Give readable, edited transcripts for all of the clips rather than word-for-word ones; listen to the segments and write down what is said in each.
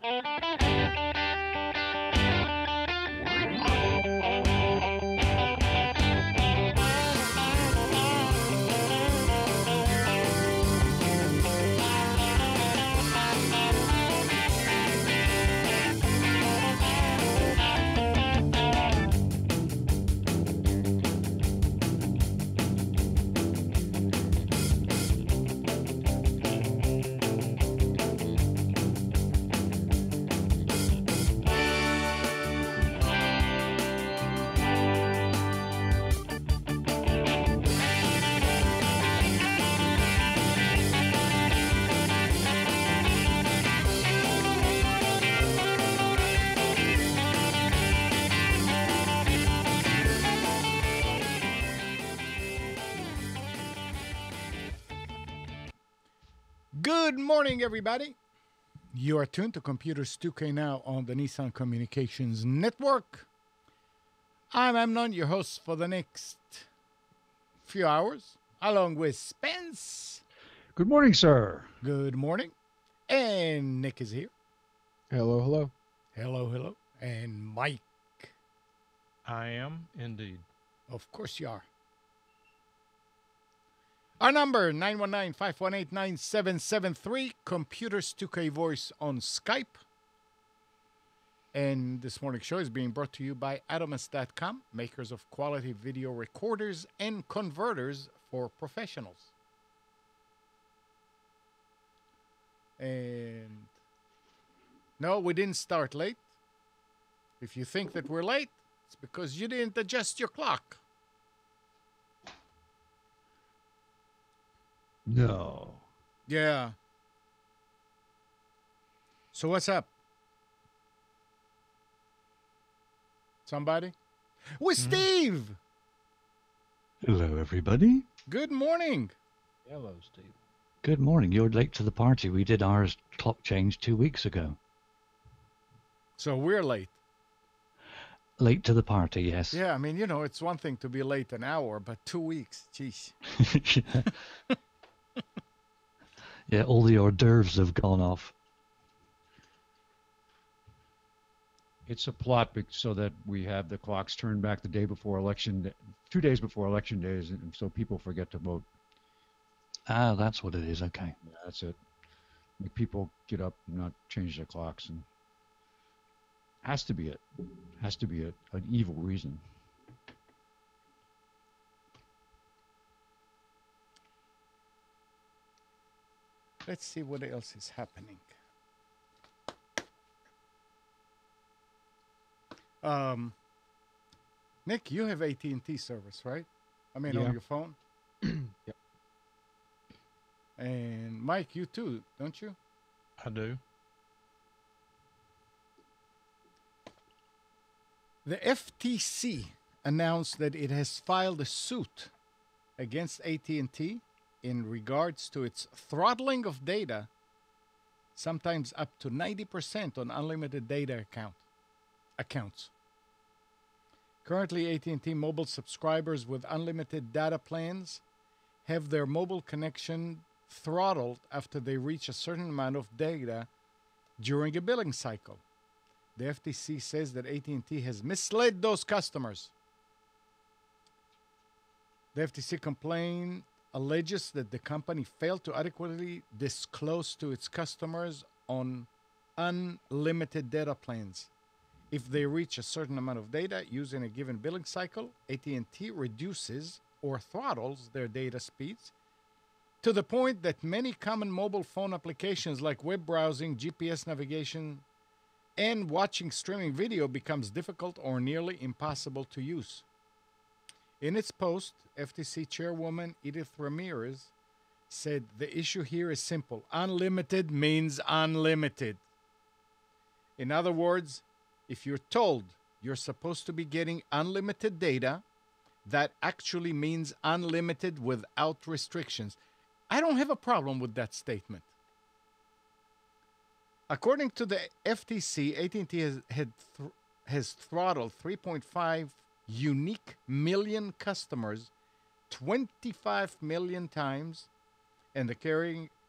Good morning, everybody. You are tuned to Computers 2K now on the Nissan Communications Network. I'm Amnon, your host for the next few hours, along with Spence. Good morning, sir. Good morning. And Nick is here. Hello, hello. Hello, hello. And Mike. I am indeed. Of course you are. Our number, 919-518-9773. Computers 2K Voice on Skype. And this morning's show is being brought to you by Atomus.com, makers of quality video recorders and converters for professionals. And no, we didn't start late. If you think that we're late, it's because you didn't adjust your clock. No. Yeah. So what's up? Somebody? With Steve! Hello, everybody. Good morning. Hello, Steve. Good morning. You're late to the party. We did ours clock change 2 weeks ago. So we're late. Late to the party, yes. Yeah, I mean, you know, it's one thing to be late an hour, but 2 weeks, geez. Yeah, all the hors d'oeuvres have gone off. It's a plot so that we have the clocks turned back the day before election, 2 days before election days, and so people forget to vote. Ah, that's what it is. Okay. Yeah, that's it. Make people get up and not change their clocks, and has to be it. Has to be an evil reason. Let's see what else is happening. Nick, you have AT&T service, right? I mean, Yeah. on your phone. Yep. And Mike, you too, don't you? I do. The FTC announced that it has filed a suit against AT&T in regards to its throttling of data, sometimes up to 90% on unlimited data accounts. Currently, AT&T mobile subscribers with unlimited data plans have their mobile connection throttled after they reach a certain amount of data during a billing cycle. The FTC says that AT&T has misled those customers. The FTC complaint alleges that the company failed to adequately disclose to its customers on unlimited data plans. If they reach a certain amount of data using a given billing cycle, AT&T reduces or throttles their data speeds to the point that many common mobile phone applications like web browsing, GPS navigation, and watching streaming video becomes difficult or nearly impossible to use. In its post, FTC Chairwoman Edith Ramirez said the issue here is simple. Unlimited means unlimited. In other words, if you're told you're supposed to be getting unlimited data, that actually means unlimited without restrictions. I don't have a problem with that statement. According to the FTC, AT&T has throttled 3.5 unique million customers 25 million times, and the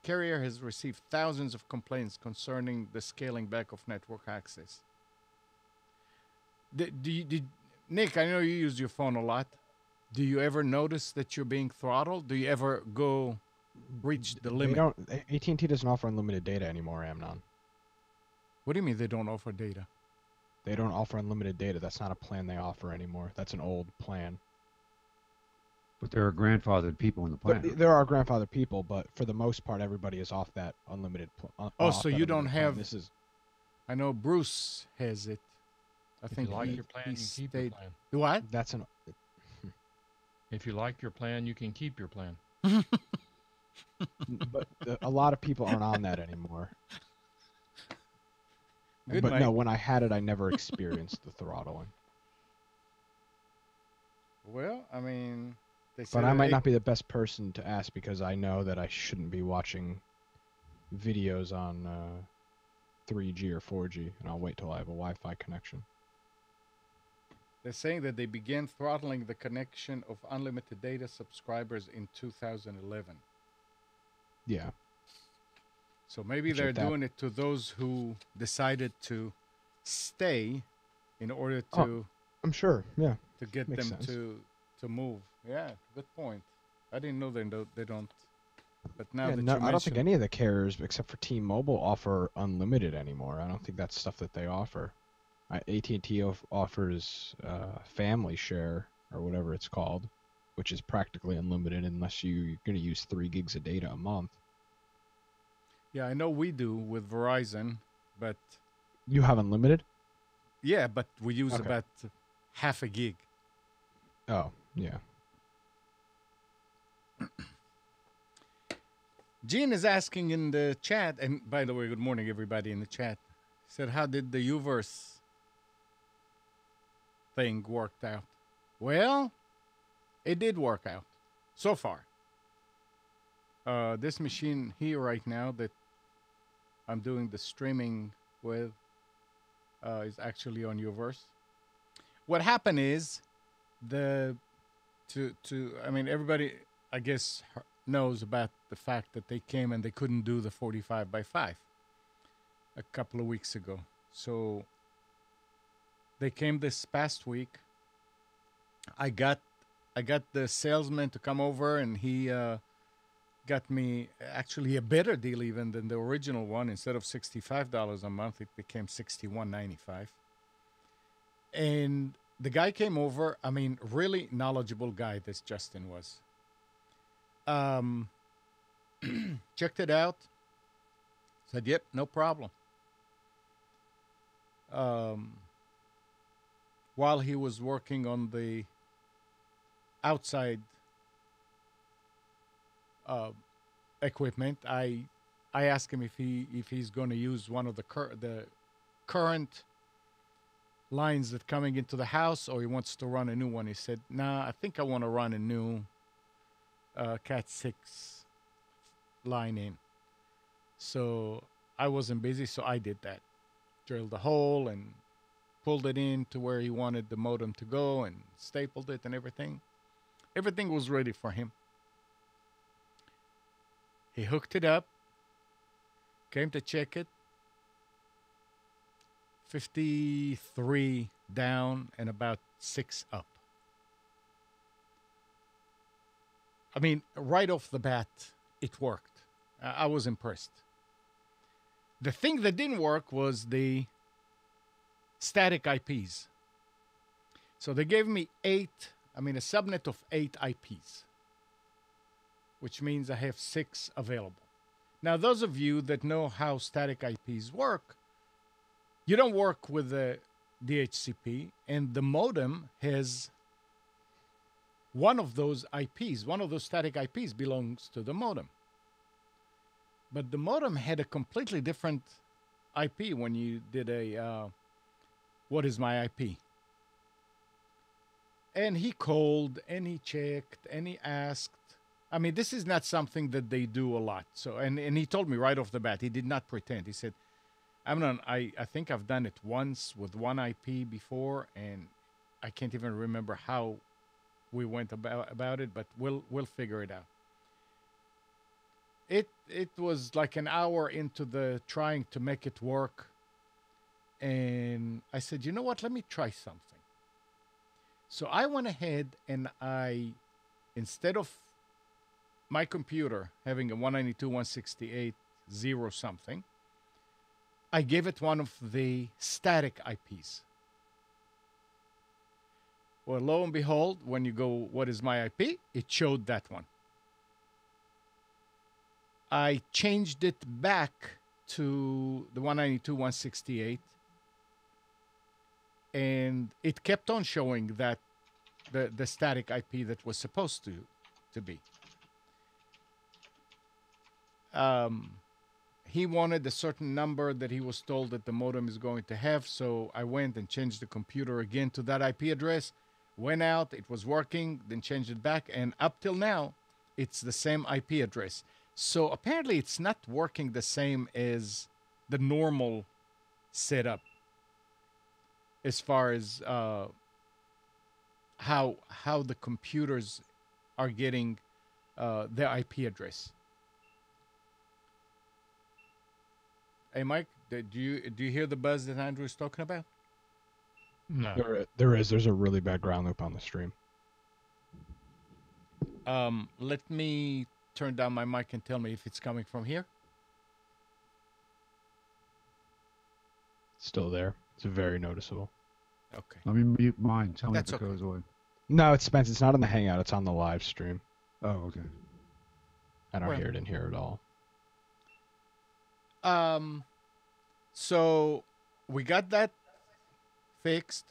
carrier has received thousands of complaints concerning the scaling back of network access. Nick, I know you use your phone a lot. Do you ever notice that you're being throttled? Do you ever go reach the limit? AT&T doesn't offer unlimited data anymore, Amnon. What do you mean they don't offer data? They don't offer unlimited data. That's not a plan they offer anymore. That's an old plan. But there are grandfathered people in the plan. There are grandfathered people, but for the most part, everybody is off that unlimited plan. Oh, so you don't have... This is... I know Bruce has it. I If think you like he, your plan, he you can keep your stayed... plan. What? That's an... If you like your plan, you can keep your plan. But a lot of people aren't on that anymore. Good But night. no, when I had it, I never experienced the throttling. Well, I mean... They But said I might it- not be the best person to ask because I know that I shouldn't be watching videos on 3G or 4G, and I'll wait till I have a Wi-Fi connection. They're saying that they began throttling the connection of unlimited data subscribers in 2011. Yeah. So maybe Which they're at that- doing it to those who decided to stay in order Oh, to I'm sure. Yeah. to get makes them sense. to move. Yeah, good point. I didn't know they don't. But now Yeah, that no, you I don't think mention- any of the carriers except for T-Mobile offer unlimited anymore. I don't think that's stuff that they offer. AT&T offers family share or whatever it's called, which is practically unlimited unless you're going to use 3 gigs of data a month. Yeah, I know we do with Verizon, but You have unlimited? yeah, but we use Okay. about half a gig. Oh, yeah. Gene is asking in the chat, and by the way, good morning everybody in the chat. He said, how did the Uverse thing worked out? Well, it did work out so far. This machine here right now that I'm doing the streaming with is actually on Uverse. What happened is everybody I guess knows about the fact that they came and they couldn't do the 45 by 5 a couple of weeks ago. So they came this past week. I got the salesman to come over, and he got me actually a better deal even than the original one. Instead of $65 a month, it became $61.95. And the guy came over. I mean, really knowledgeable guy, this Justin was. Checked it out. Said, yep, no problem. While he was working on the outside equipment, I asked him if he's going to use one of the current lines that coming into the house, or he wants to run a new one. He said, "Nah, I think I want to run a new Cat 6 line in." So I wasn't busy, so I did that. Drilled a hole and pulled it in to where he wanted the modem to go and stapled it and everything. Everything was ready for him. He hooked it up, came to check it. 53 down and about 6 up. I mean, right off the bat, it worked. I was impressed. The thing that didn't work was the static IPs. So they gave me a subnet of 8 IPs, which means I have 6 available. Now, those of you that know how static IPs work, you don't work with the DHCP, and the modem has one of those IPs, one of those static IPs belongs to the modem. But the modem had a completely different IP when you did a, what is my IP? And he called, and he checked, and he asked. I mean, this is not something that they do a lot. So, and he told me right off the bat, he did not pretend. He said, Amnon, I think I've done it once with one IP before, and I can't even remember how we went about it, but we'll figure it out. it was like an hour into the trying to make it work, and I said, you know what? Let me try something. So I went ahead and instead of my computer having a 192.168.0 something, I gave it one of the static IPs. Well, lo and behold, when you go, what is my IP? It showed that one. I changed it back to the 192.168, and it kept on showing that the static IP that was supposed to be. He wanted a certain number that he was told that the modem is going to have, so I went and changed the computer again to that IP address, went out, it was working, then changed it back, and up till now, it's the same IP address. So apparently it's not working the same as the normal setup as far as how the computers are getting their IP address. Hey, Mike, do you hear the buzz that Andrew is talking about? No. There is. There's a really bad ground loop on the stream. Let me turn down my mic and tell me if it's coming from here. Still there. It's very noticeable. Okay. Let me mute mine. Tell me That's if it okay. goes away. No, it's Spence. It's not on the Hangout. It's on the live stream. Oh, okay. I don't Well- hear it in here at all. So we got that fixed,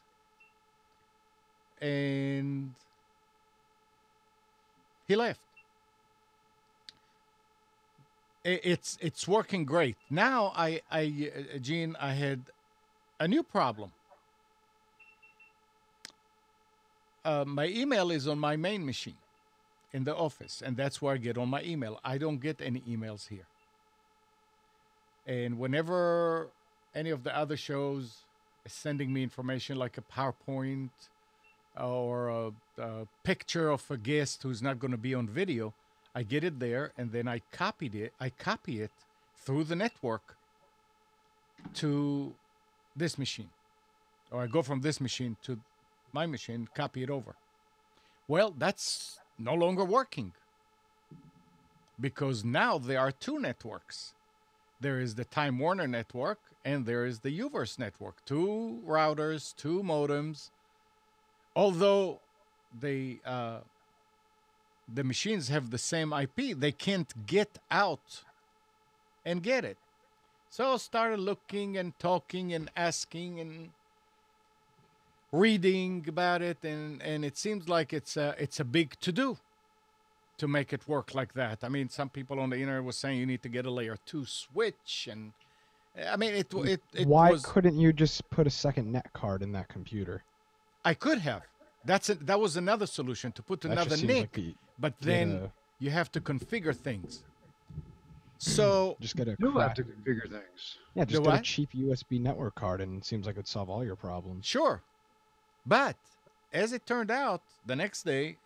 and he left. It's working great. Now Gene, I had a new problem. My email is on my main machine in the office, and that's where I get all my email. I don't get any emails here. And whenever any of the other shows is sending me information like a PowerPoint or a picture of a guest who's not going to be on video, I get it there, and then I copy it through the network to this machine. Or I go from this machine to my machine, copy it over. Well, that's no longer working because now there are two networks. There is the Time Warner network and there is the Uverse network. Two routers, two modems. Although the machines have the same IP, they can't get out and get it. So I started looking and talking and asking and reading about it, and it seems like it's a big to-do to make it work like that. I mean, some people on the internet were saying you need to get a layer 2 switch, and I mean, it Why was. couldn't you just put a second net card in that computer? I could have. That was another solution, to put That another just seems NIC, like the- but get then a- you have to configure things. So Just get a You'll have crap- to configure things. yeah, just The get a what? cheap USB network card, and it seems like it'd solve all your problems. sure, but as it turned out, the next day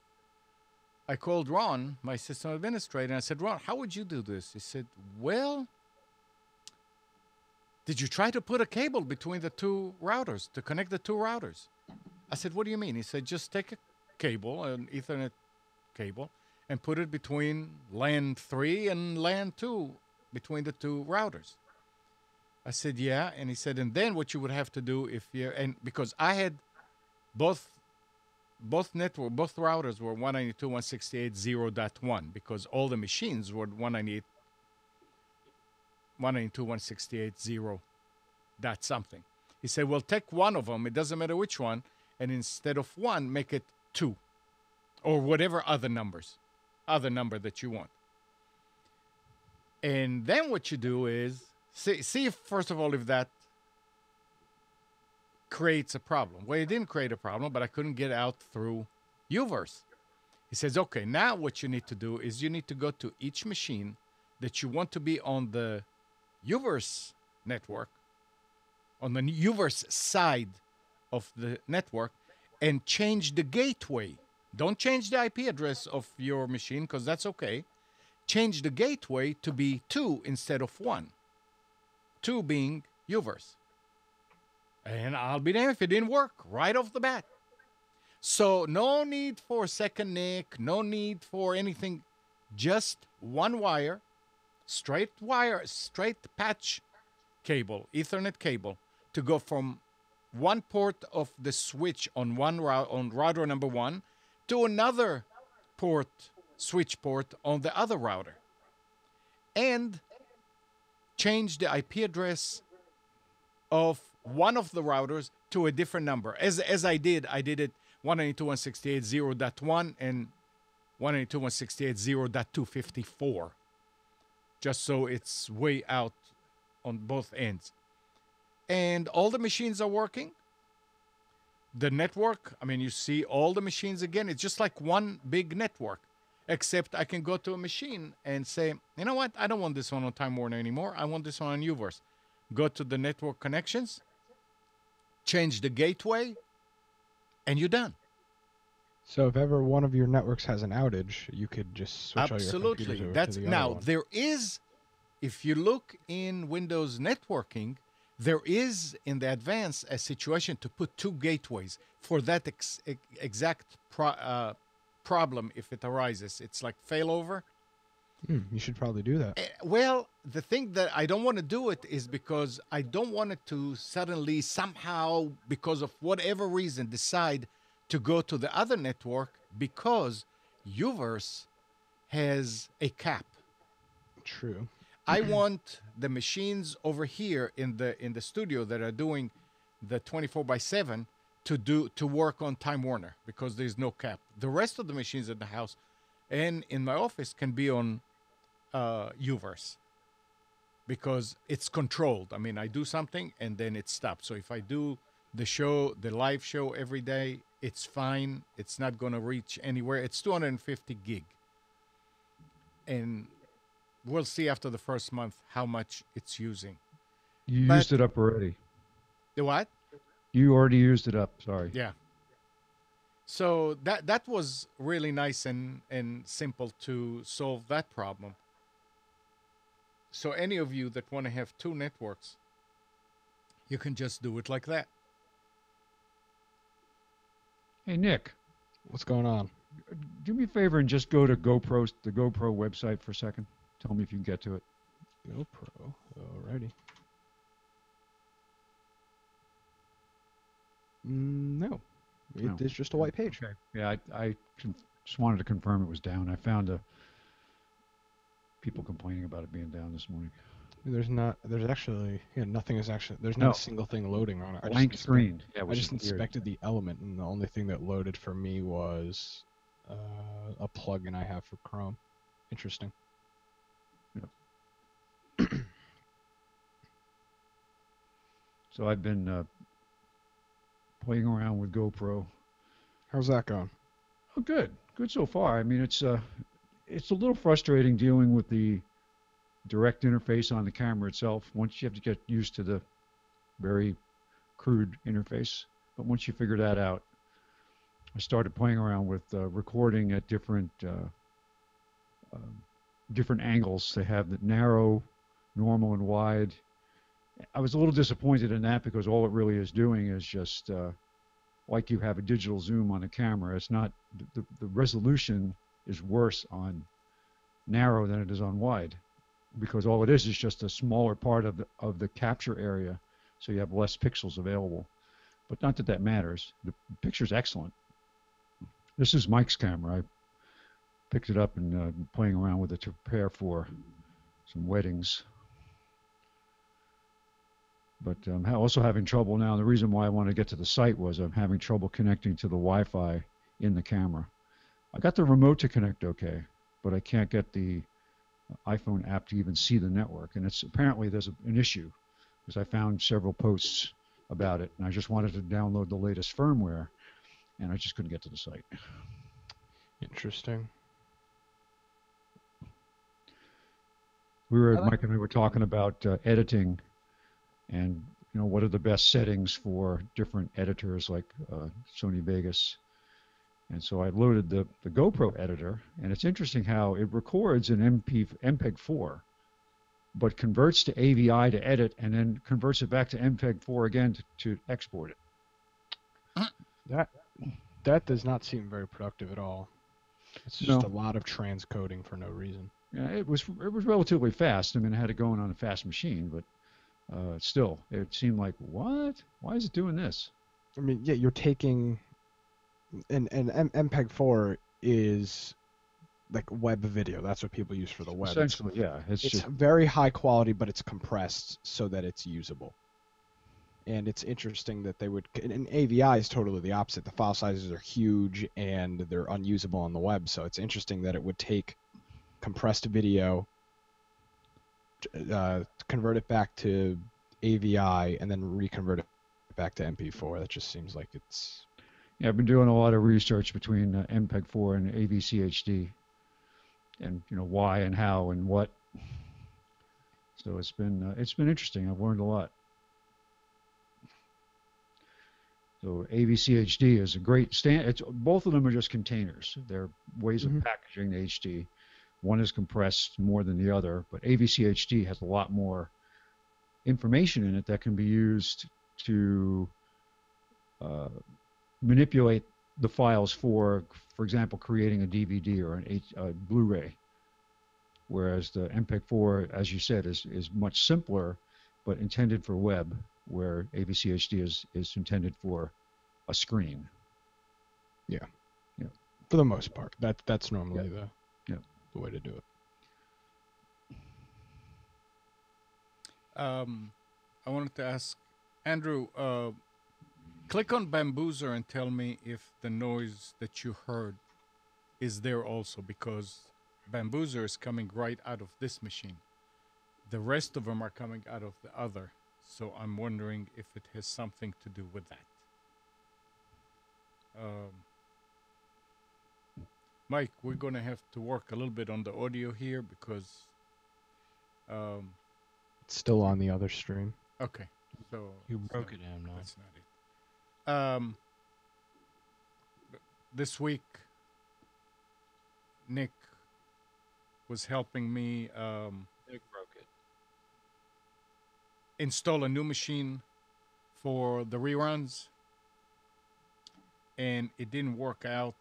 I called Ron, my system administrator, and I said, Ron, how would you do this? He said, well, did you try to put a cable between the two routers to connect the two routers? I said, what do you mean? He said, just take a cable, an Ethernet cable, and put it between LAN 3 and LAN 2, between the two routers. I said, yeah. And he said, and then what you would have to do and because I had both routers were 192.168.0.1 because all the machines were 192.168.0 dot something. He said, well, take one of them, it doesn't matter which one, and instead of one, make it 2 or whatever other number that you want. And then what you do is see if, first of all, if that creates a problem. Well, it didn't create a problem, but I couldn't get out through Uverse. He says, okay, now what you need to do is you need to go to each machine that you want to be on the Uverse network, on the Uverse side of the network, and change the gateway. Don't change the IP address of your machine, because that's okay. change the gateway to be 2 instead of 1. 2 being UVerse. And I'll be damned if it didn't work right off the bat. So no need for second NIC, no need for anything. Just one wire, straight patch cable, Ethernet cable, to go from one port of the switch on router number 1 to another switch port on the other router. And change the IP address of one of the routers to a different number. As I did it 192.168.0.1 and 192.168.0.254, just so it's way out on both ends. And all the machines are working. The network, I mean, you see all the machines again. It's just like one big network, except I can go to a machine and say, you know what? I don't want this one on Time Warner anymore. I want this one on UVerse. Go to the network connections, change the gateway, and you're done. So if ever one of your networks has an outage, you could just switch all your computers Absolutely. over That's to the now other one. there is, if you look in Windows networking, there is in the advanced a situation to put 2 gateways for that exact problem if it arises. It's like failover. You should probably do that. Well, the thing that I don't want to do it is because I don't want it to suddenly somehow, because of whatever reason, decide to go to the other network because UVerse has a cap. True. I want the machines over here in the studio that are doing the 24/7 to work on Time Warner because there's no cap. The rest of the machines in the house and in my office can be on UVerse because it's controlled. I mean, I do something and then it stops. So if I do the live show every day, it's fine. It's not going to reach anywhere. It's 250 gig. And we'll see after the first month how much it's using. You But- used it up already. The what? You already used it up. Sorry. Yeah. So that was really nice and simple to solve that problem. So any of you that want to have 2 networks, you can just do it like that. Hey, Nick, What's going on? do me a favor and just go to the GoPro website for a second. Tell me if you can get to it. GoPro. Alrighty. No. No. It's just a white page. Okay. Yeah, I just wanted to confirm it was down. I found people complaining about it being down this morning. There's actually, nothing is actually, there's No. not a single thing loading on it. I just Blank screen. Yeah, I which just is weird. inspected the element, and the only thing that loaded for me was a plugin I have for Chrome. Interesting. So I've been playing around with GoPro. How's that going? Oh, good so far. I mean, it's a little frustrating dealing with the direct interface on the camera itself. Once you have to get used to the very crude interface, but once you figure that out, I started playing around with recording at different angles. They have the narrow, normal, and wide. I was a little disappointed in that because all it really is doing is just like you have a digital zoom on a camera. It's not the resolution is worse on narrow than it is on wide because all it is just a smaller part of the capture area, so you have less pixels available. But not that matters. The picture's excellent. This is Mike's camera. I picked it up and been playing around with it to prepare for some weddings. But I'm also having trouble now. The reason why I want to get to the site was I'm having trouble connecting to the Wi-Fi in the camera. I got the remote to connect okay, but I can't get the iPhone app to even see the network. And apparently there's an issue because I found several posts about it, and I just wanted to download the latest firmware, and I just couldn't get to the site. Interesting. Mike and I were talking about editing, and what are the best settings for different editors like Sony Vegas. And so I loaded the GoPro editor, and it's interesting how it records an MPEG-4, but converts to AVI to edit, and then converts it back to MPEG-4 again to export it. That does not seem very productive at all. It's No. just a lot of transcoding for no reason. Yeah, it was relatively fast. I mean, I had it going on a fast machine, but still, it seemed like, what? Why is it doing this? I mean, yeah, you're taking, and MPEG-4 is like web video. That's what people use for the web. Essentially, yeah. It's It's just very high quality, but it's compressed so that it's usable. And it's interesting that they would, and AVI is totally the opposite. The file sizes are huge and they're unusable on the web. So it's interesting that it would take compressed video, convert it back to AVI, and then reconvert it back to MP4. That just seems like it's. Yeah, I've been doing a lot of research between MPEG-4 and AVCHD, and why and how and what. So it's been interesting. I've learned a lot. So AVCHD is a great both of them are just containers. They're ways of packaging the HD. One is compressed more than the other, but AVCHD has a lot more information in it that can be used to manipulate the files for example, creating a DVD or a Blu-ray. Whereas the MPEG-4, as you said, is much simpler, but intended for web, where AVCHD is intended for a screen. For the most part, that's normally Yeah. the way to do it. I wanted to ask Andrew, click on Bamboozer and tell me if the noise that you heard is there also, because Bamboozer is coming right out of this machine. The rest of them are coming out of the other. So I'm wondering if it has something to do with that. Mike, we're going to have to work a little bit on the audio here because... It's still on the other stream. Okay, so... You broke it, Amnon. That's not it. This week, Nick was helping me Nick broke it. install a new machine for the reruns, and it didn't work out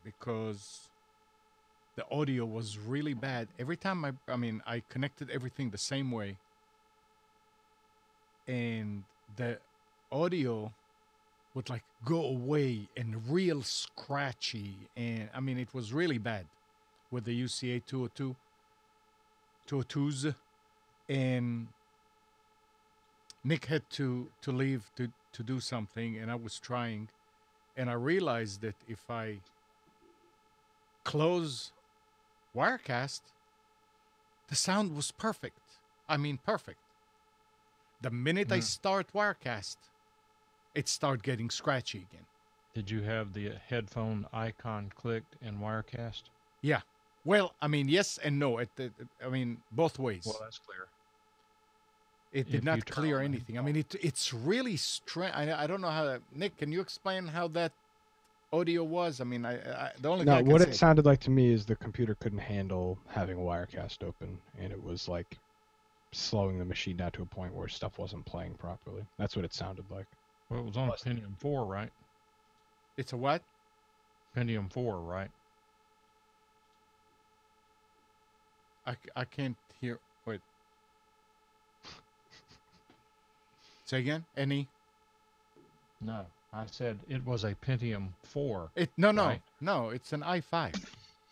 because the audio was really bad. Every time I connected everything the same way, and the audio would like go away and real scratchy, and it was really bad with the UCA 202s, and Nick had to leave to do something, and I was trying, and I realized that if I close Wirecast, the sound was perfect. Perfect. The minute I start Wirecast, it started getting scratchy again. Did you have the headphone icon clicked in Wirecast? Yeah. Well, yes and no. Both ways. Well, that's clear. It did If you not turn clear on anything. the It's really strange. I don't know how. Nick, can you explain how that audio was? The only thing I No, can what say, it sounded like to me is the computer couldn't handle having Wirecast open, and it was like slowing the machine down to a point where stuff wasn't playing properly. That's what it sounded like. Well, it was on Pentium 4, right? it's a what? Pentium 4, right? I can't hear. Wait. Say again? Any? No. I said it was a Pentium 4. No, Right. it's an i5.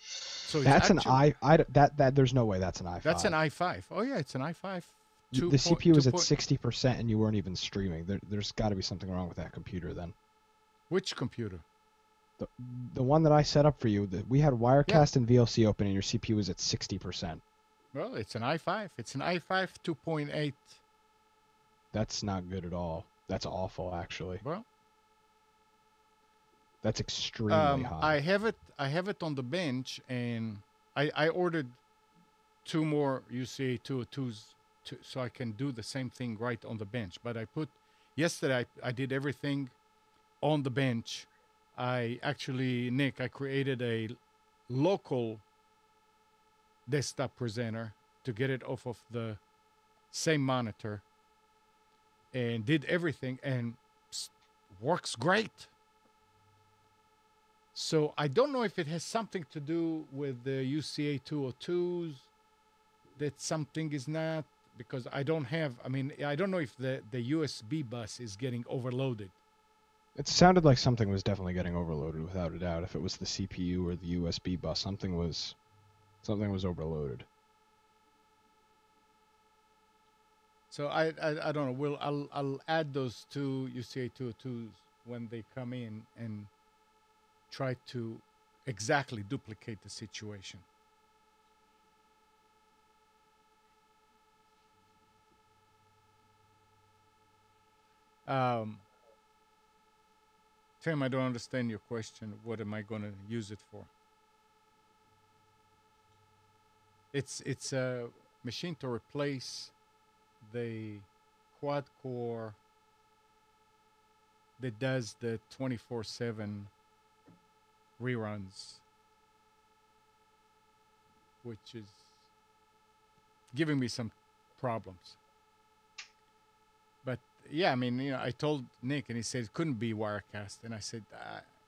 So it's That's actually- that there's no way that's an i5. That's an i5. Oh yeah, it's an i5. The CPU was at 60% and you weren't even streaming. There's got to be something wrong with that computer then. Which computer? The one that I set up for you, we had Wirecast and VLC open and your CPU was at 60%. Well, it's an i5. It's an i5 2.8. That's not good at all. That's awful, actually. Well, That's extremely high. I have it on the bench, and I ordered 2 more UCA 202s so I can do the same thing right on the bench. But yesterday I did everything on the bench, Nick, I created a local desktop presenter to get it off of the same monitor and did everything and works great. So I don't know if it has something to do with the UCA 202s, that something is not, because I don't know if the USB bus is getting overloaded. It sounded like something was definitely getting overloaded without a doubt. If it was the CPU or the USB bus, something was overloaded. So I don't know. I'll add those two UCA 202s when they come in and try to exactly duplicate the situation. Tim, I don't understand your question. What am I going to use it for? It's a machine to replace the quad core that does the 24/7 reruns, which is giving me some problems. But yeah, I told Nick, and he said it couldn't be Wirecast, and I said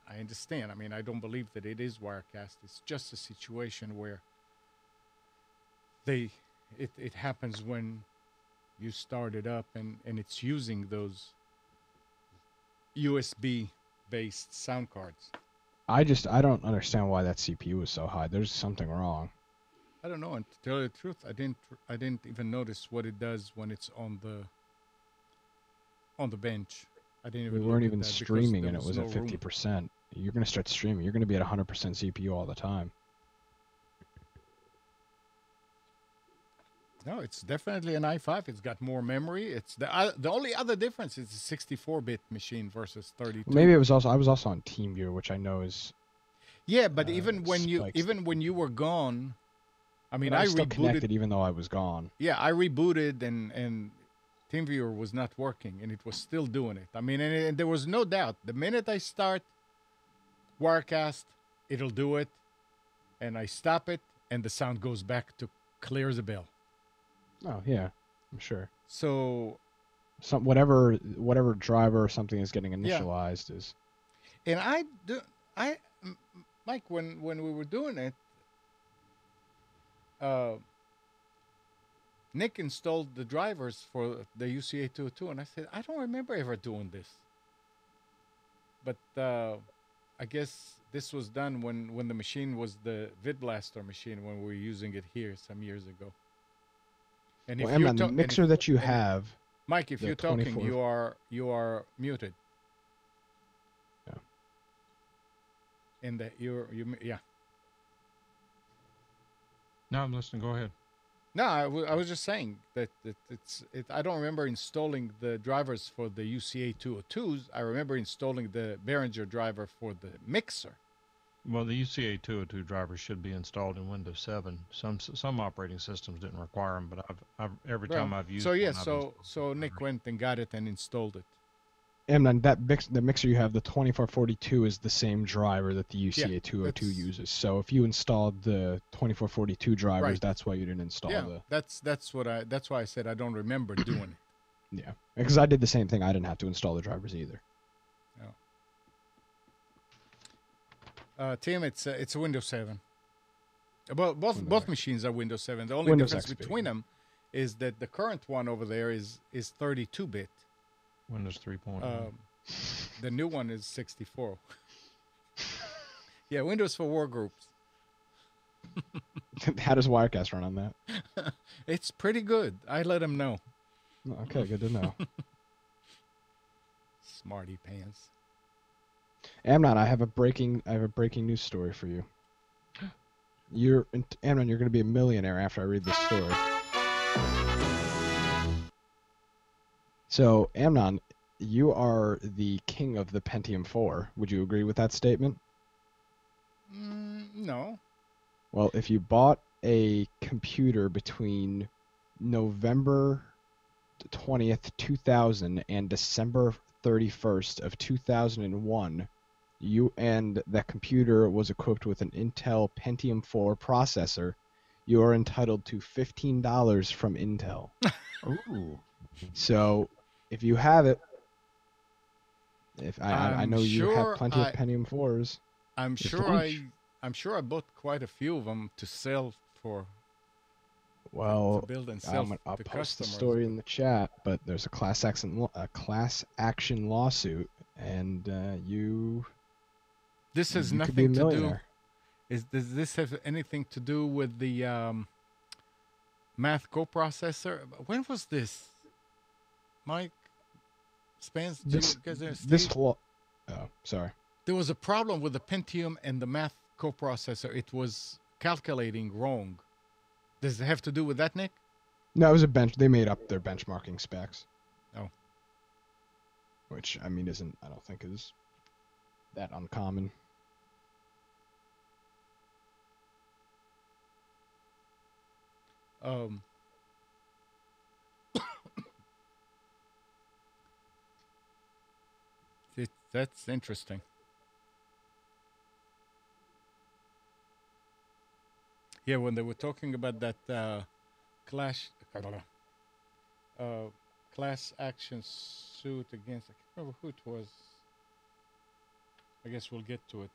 I understand. I don't believe that it is Wirecast. It's just a situation where it happens when you start it up and it's using those USB based sound cards. I don't understand why that CPU is so high. There's something wrong. I don't know, and to tell you the truth, I didn't even notice what it does when it's on the bench. I didn't even. We weren't even streaming, and it was at 50%. You're gonna start streaming. You're gonna be at 100% CPU all the time. No, it's definitely an i5. It's got more memory. It's the only other difference is a 64-bit machine versus 32. Maybe I was also on TeamViewer, which I know is. Yeah, but even when you were gone, I was still rebooted. Connected even though I was gone. Yeah, I rebooted and TeamViewer was not working, and it was still doing it. And there was no doubt. The minute I start Wirecast, it'll do it, and I stop it, and the sound goes back to clear as a bell. Oh yeah, I'm sure. So, whatever driver or something is getting initialized is. And Mike, when we were doing it, Nick installed the drivers for the UCA 202, and I said, I don't remember ever doing this. But I guess this was done when the machine was the VidBlaster machine, when we were using it here some years ago. And if the mixer that you have, Mike, if you're talking, you are muted. Yeah. And yeah. No, I'm listening. Go ahead. No, I was just saying that I don't remember installing the drivers for the UCA 202s. I remember installing the Behringer driver for the mixer. Well, the UCA 202 drivers should be installed in Windows 7. Some operating systems didn't require them, but every time I've used. So Nick went and got it and installed it. And then the mixer you have, the 2442, is the same driver that the UCA 202 uses. So if you installed the 2442 drivers, that's why you didn't install the. That's why I said I don't remember doing it. Yeah, because I did the same thing. I didn't have to install the drivers either. Tim, it's a Windows 7. Both machines are Windows 7. The only Windows difference XP. between them is that the current one over there is 32-bit. Windows 3.1. The new one is 64. Yeah, Windows for Workgroups. How does Wirecast run on that? It's pretty good. I let him know. Okay, good to know. Smarty pants. Amnon, I have a breaking news story for you. Amnon, you're going to be a millionaire after I read this story. So, Amnon, you are the king of the Pentium 4. Would you agree with that statement? No. Well, if you bought a computer between November 20th, 2000 and December 31st of 2001, and that computer was equipped with an Intel Pentium 4 processor, you are entitled to $15 from Intel. Ooh. So if you have it, if I I'm know you have sure plenty of Pentium 4s. I'm If sure only- I'm sure I bought quite a few of them to sell for Well, to build and sell I'll to post the customers. story in the chat, but there's a class action lawsuit, and This has you could be a nothing to do. millionaire. Does this have anything to do with the math coprocessor? When was this? Mike Spence, Jim, This whole sorry. there was a problem with the Pentium and the math coprocessor. It was calculating wrong. Does it have to do with that, Nick? No, it was a bench. They made up their benchmarking specs. Oh. Which I mean I don't think is that uncommon. That's interesting. Yeah, when they were talking about that class action suit against, I can't remember who it was. I guess we'll get to it.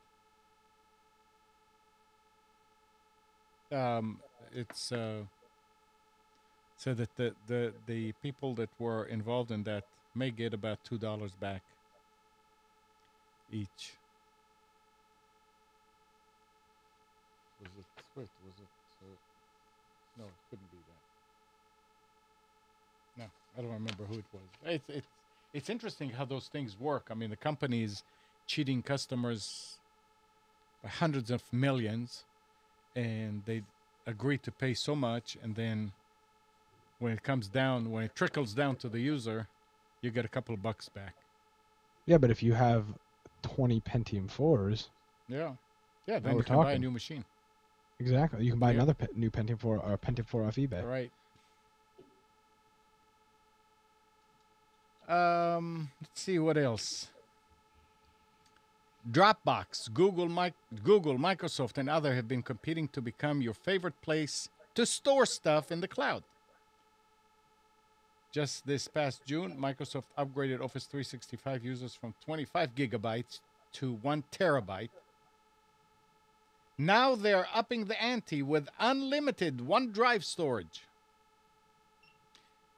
It's said that the people that were involved in that may get about $2 back each. Was it Swift? Was it? No, it couldn't be that. No, I don't remember who it was. It's interesting how those things work. I mean, the company is cheating customers by hundreds of millions, and they agree to pay so much, and then when it trickles down to the user, you get a couple of bucks back. Yeah, but if you have 20 Pentium 4s, then we're you can buy a talking. new machine. exactly, you can buy Yeah. another new Pentium 4 or Pentium 4 off eBay. Right. Let's see what else. Dropbox, Google, Microsoft, and others have been competing to become your favorite place to store stuff in the cloud. Just this past June, Microsoft upgraded Office 365 users from 25 gigabytes to 1 terabyte. Now they're upping the ante with unlimited OneDrive storage.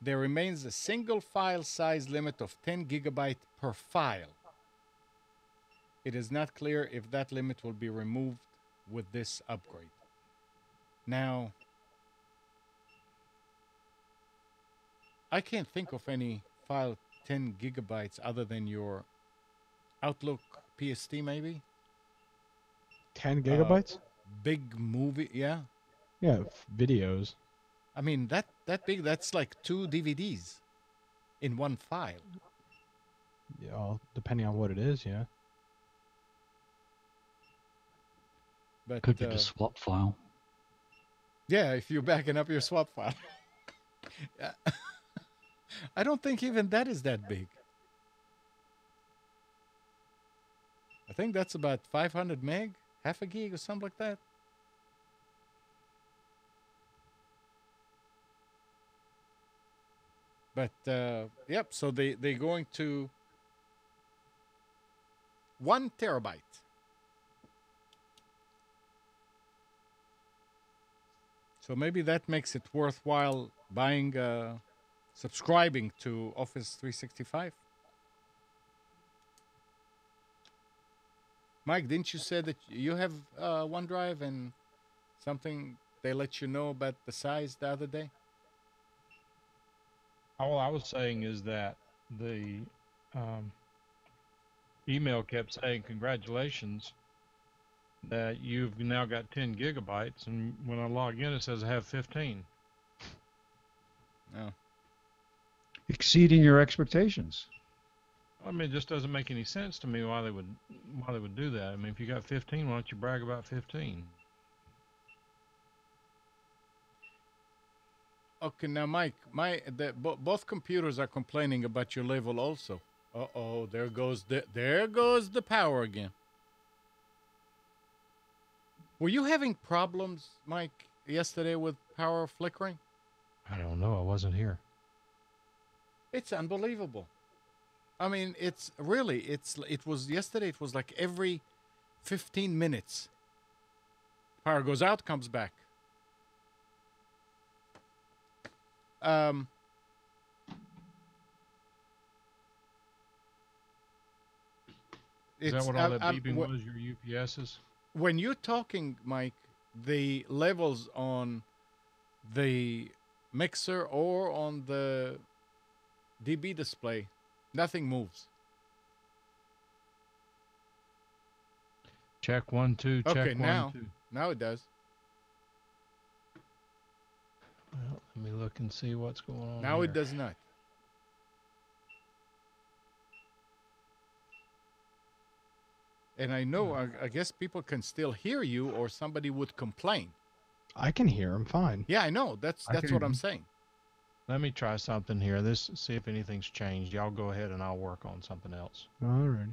There remains a single file size limit of 10 gigabyte per file. It is not clear if that limit will be removed with this upgrade. Now, I can't think of any file 10 gigabytes other than your Outlook PST, maybe? 10 gigabytes? Big movie, yeah. Yeah, videos. I mean, that big, that's like 2 DVDs in one file. Yeah, all depending on what it is, yeah. But Could be the swap file. yeah, if you're backing up your swap file. Yeah. I don't think even that is that big. I think that's about 500 meg, half a gig or something like that. But yep, so they're going to 1 terabyte. So maybe that makes it worthwhile buying, subscribing to Office 365. Mike, didn't you say that you have OneDrive and something they let you know about the size the other day? All I was saying is that the email kept saying, congratulations, that you've now got 10 gigabytes. And when I log in, it says I have 15. No. Exceeding your expectations. I mean, it just doesn't make any sense to me why they would do that. I mean, if you got 15, why don't you brag about 15? Okay, now, Mike, both computers are complaining about your level also. Uh-oh, there goes the power again. Were you having problems, Mike, yesterday with power flickering? I don't know. I wasn't here. It's unbelievable. I mean, it was yesterday. It was like every 15 minutes. Power goes out, comes back. Um, Is that it's what all that beeping was? Your UPSs? when you're talking, Mike, the levels on the mixer or on the DB display, nothing moves. Check 1 2. Check Okay, 1 now 2. now it does. Well, let me look and see what's going on. Now here. it does not. And I know, I guess people can still hear you, or somebody would complain. I can hear him fine. Yeah, I know. That's I what can- I'm saying. Let me try something here. See if anything's changed. Y'all go ahead and I'll work on something else. All right.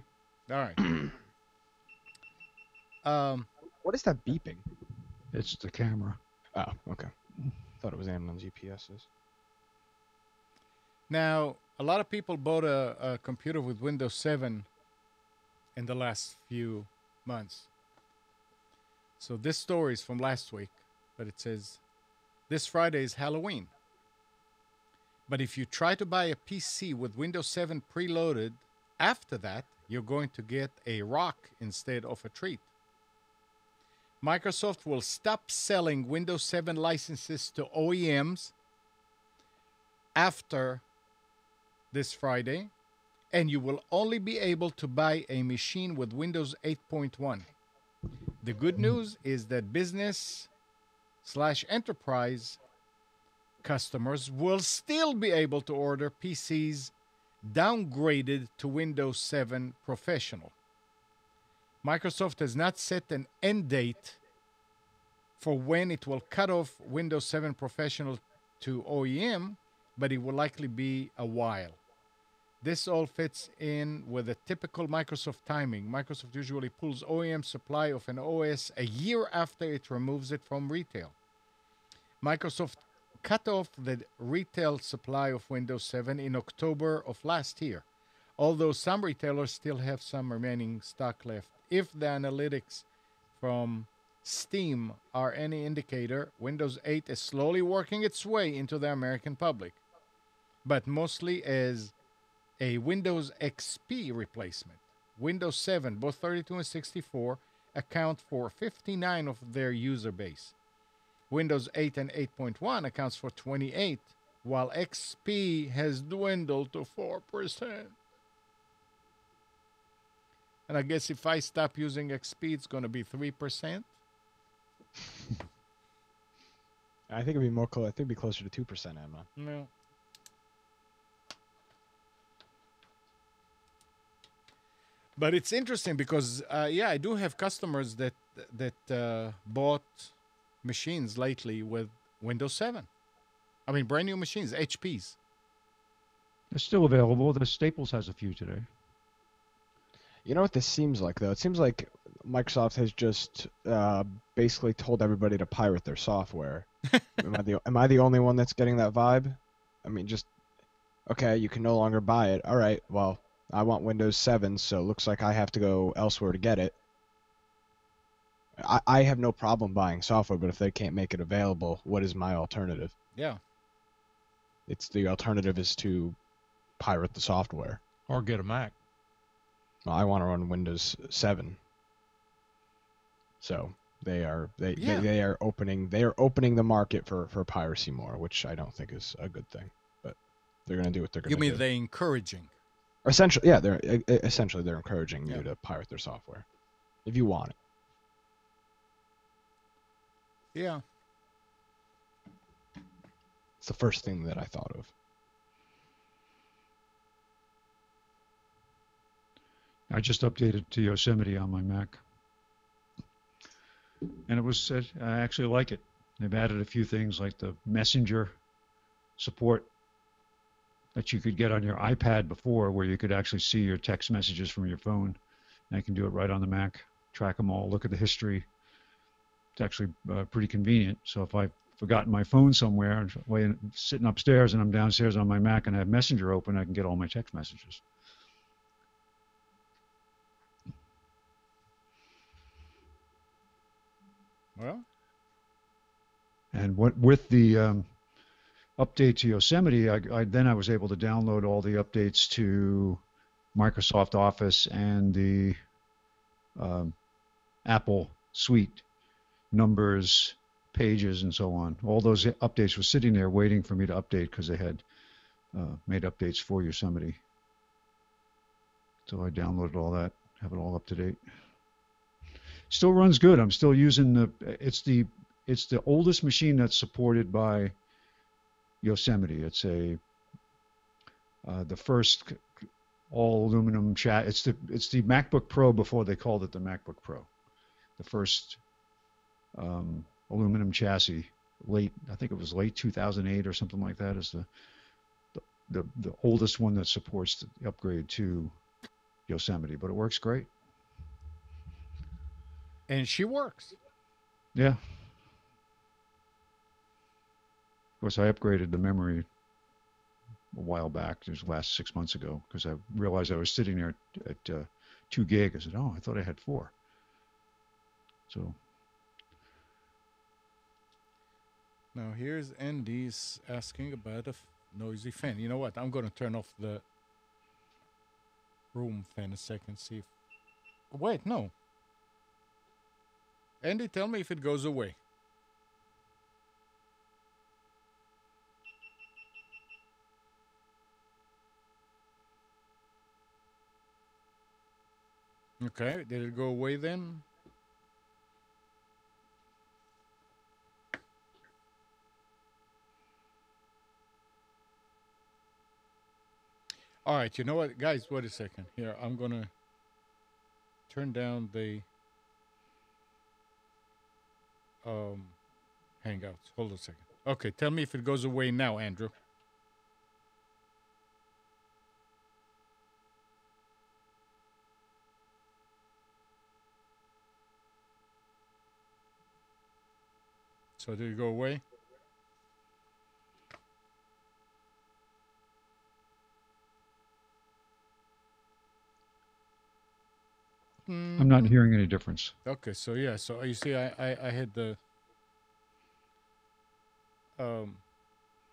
All right. What is that beeping? It's the camera. Oh, okay. Thought it was Amazon GPSs. Now, a lot of people bought a computer with Windows 7 in the last few months. So this story is from last week, but it says, this Friday is Halloween. But if you try to buy a PC with Windows 7 preloaded, after that, you're going to get a rock instead of a treat. Microsoft will stop selling Windows 7 licenses to OEMs after this Friday, and you will only be able to buy a machine with Windows 8.1. The good news is that business/enterprise customers will still be able to order PCs downgraded to Windows 7 Professional. Microsoft has not set an end date for when it will cut off Windows 7 Professional to OEM, but it will likely be a while. This all fits in with a typical Microsoft timing. Microsoft usually pulls OEM supply of an OS a year after it removes it from retail. Microsoft cut off the retail supply of Windows 7 in October of last year, although some retailers still have some remaining stock left. If the analytics from Steam are any indicator, Windows 8 is slowly working its way into the American public, but mostly as a Windows XP replacement. Windows 7, both 32 and 64, account for 59% of their user base. Windows 8 and 8.1 accounts for 28%, while XP has dwindled to 4%. And I guess if I stop using XP, it's going to be 3%. I think it'd be more close. I think it'd be closer to 2%, Emma. No. But it's interesting because, I do have customers that bought machines lately with Windows 7. I mean, brand new machines, HPs. They're still available. The Staples has a few today. You know what this seems like, though? It seems like Microsoft has just basically told everybody to pirate their software. Am I the only one that's getting that vibe? I mean, just, okay, you can no longer buy it. All right, well, I want Windows 7, so it looks like I have to go elsewhere to get it. I have no problem buying software, but if they can't make it available, what is my alternative? Yeah. The alternative is to pirate the software. Or get a Mac. Well, I want to run Windows 7. So they are opening the market for piracy more, which I don't think is a good thing. But they're going to do what they're going to do. You mean they're encouraging? Essentially, yeah, they're encouraging you to pirate their software if you want it. Yeah. It's the first thing that I thought of. I just updated to Yosemite on my Mac, and I actually like it. They've added a few things like the Messenger support that you could get on your iPad before, where you could actually see your text messages from your phone. And I can do it right on the Mac, track them all, look at the history. It's actually pretty convenient. So if I've forgotten my phone somewhere, sitting upstairs and I'm downstairs on my Mac and I have Messenger open, I can get all my text messages. Well, and with the update to Yosemite, I was able to download all the updates to Microsoft Office and the Apple Suite, Numbers, Pages, and so on. All those updates were sitting there waiting for me to update because they had made updates for Yosemite. So I downloaded all that, have it all up to date. Still runs good. I'm still using it's the oldest machine that's supported by Yosemite. It's the first all aluminum It's the MacBook Pro before they called it the MacBook Pro. The first aluminum chassis, I think it was late 2008 or something like that, is the oldest one that supports the upgrade to Yosemite. But it works great. And she works. Yeah. Of course, I upgraded the memory a while back, just last 6 months ago, because I realized I was sitting there at 2 gig. I said, oh, I thought I had 4. So. Now here's Andy's asking about a noisy fan. You know what? I'm going to turn off the room fan a second, see if... Wait, no. Andy, tell me if it goes away. Okay, did it go away then? All right, you know what, guys, wait a second. Here, I'm going to turn down the Hangouts. Hold on a second. Okay, tell me if it goes away now, Andrew. So did it go away? I'm not hearing any difference. Okay, so yeah, so you see, I had the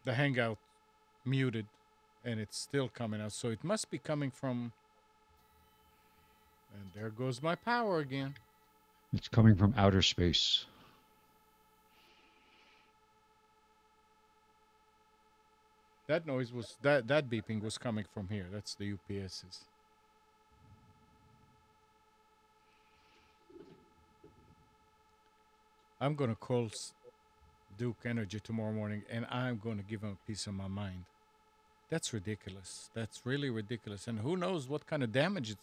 Hangout muted, and it's still coming out. So it must be coming from. And there goes my power again. It's coming from outer space. That noise was that beeping was coming from here. That's the UPSs. I'm going to call Duke Energy tomorrow morning, and I'm going to give him a piece of my mind. That's ridiculous. That's really ridiculous. And who knows what kind of damage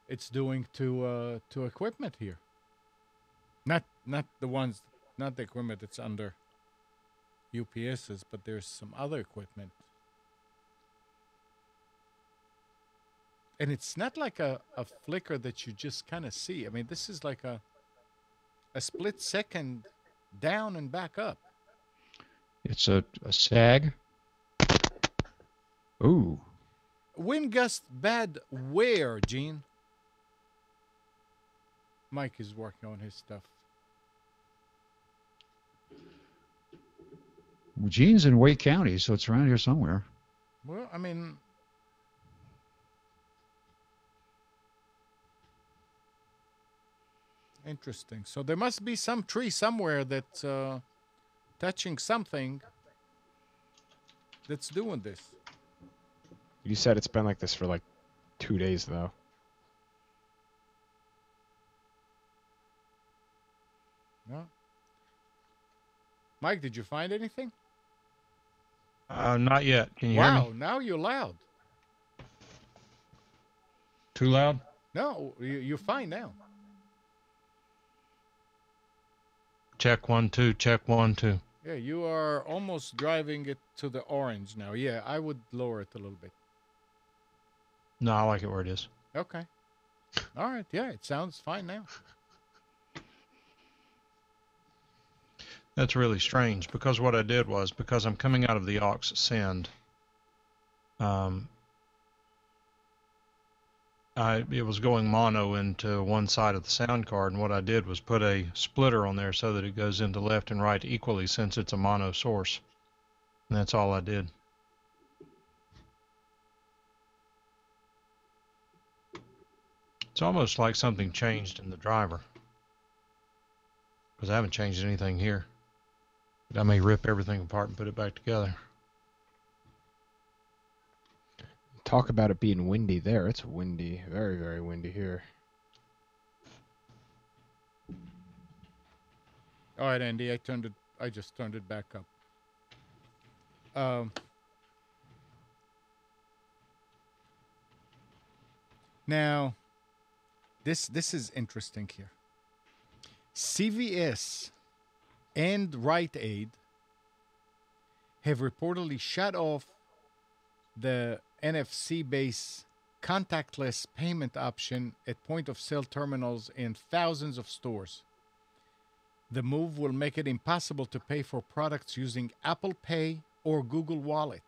it's doing to equipment here. Not the equipment that's under UPSs, but there's some other equipment. And it's not like a flicker that you just kind of see. I mean, this is like a split second down and back up. It's a sag. Ooh. Wind gust bad where, Gene? Mike is working on his stuff. Gene's in Wake County, so it's around here somewhere. Well, I mean... Interesting. So there must be some tree somewhere that's touching something that's doing this. You said it's been like this for like 2 days, though. No. Mike, did you find anything? Not yet. Can you hear me? Wow, now you're loud. Too loud? No, you're fine now. Check 1 2. Check 1 2. Yeah, you are almost driving it to the orange now. Yeah, I would lower it a little bit. No, I like it where it is. Okay. All right. Yeah, it sounds fine now. That's really strange because what I did was, because I'm coming out of the aux send, um, it was going mono into one side of the sound card, and what I did was put a splitter on there so that it goes into left and right equally since it's a mono source. And that's all I did. It's almost like something changed in the driver, because I haven't changed anything here. But I may rip everything apart and put it back together. Talk about it being windy there. It's windy, very, very windy here. All right, Andy, I just turned it back up. Now, this is interesting here. CVS and Rite Aid have reportedly shut off the NFC-based contactless payment option at point-of-sale terminals in thousands of stores. The move will make it impossible to pay for products using Apple Pay or Google Wallet.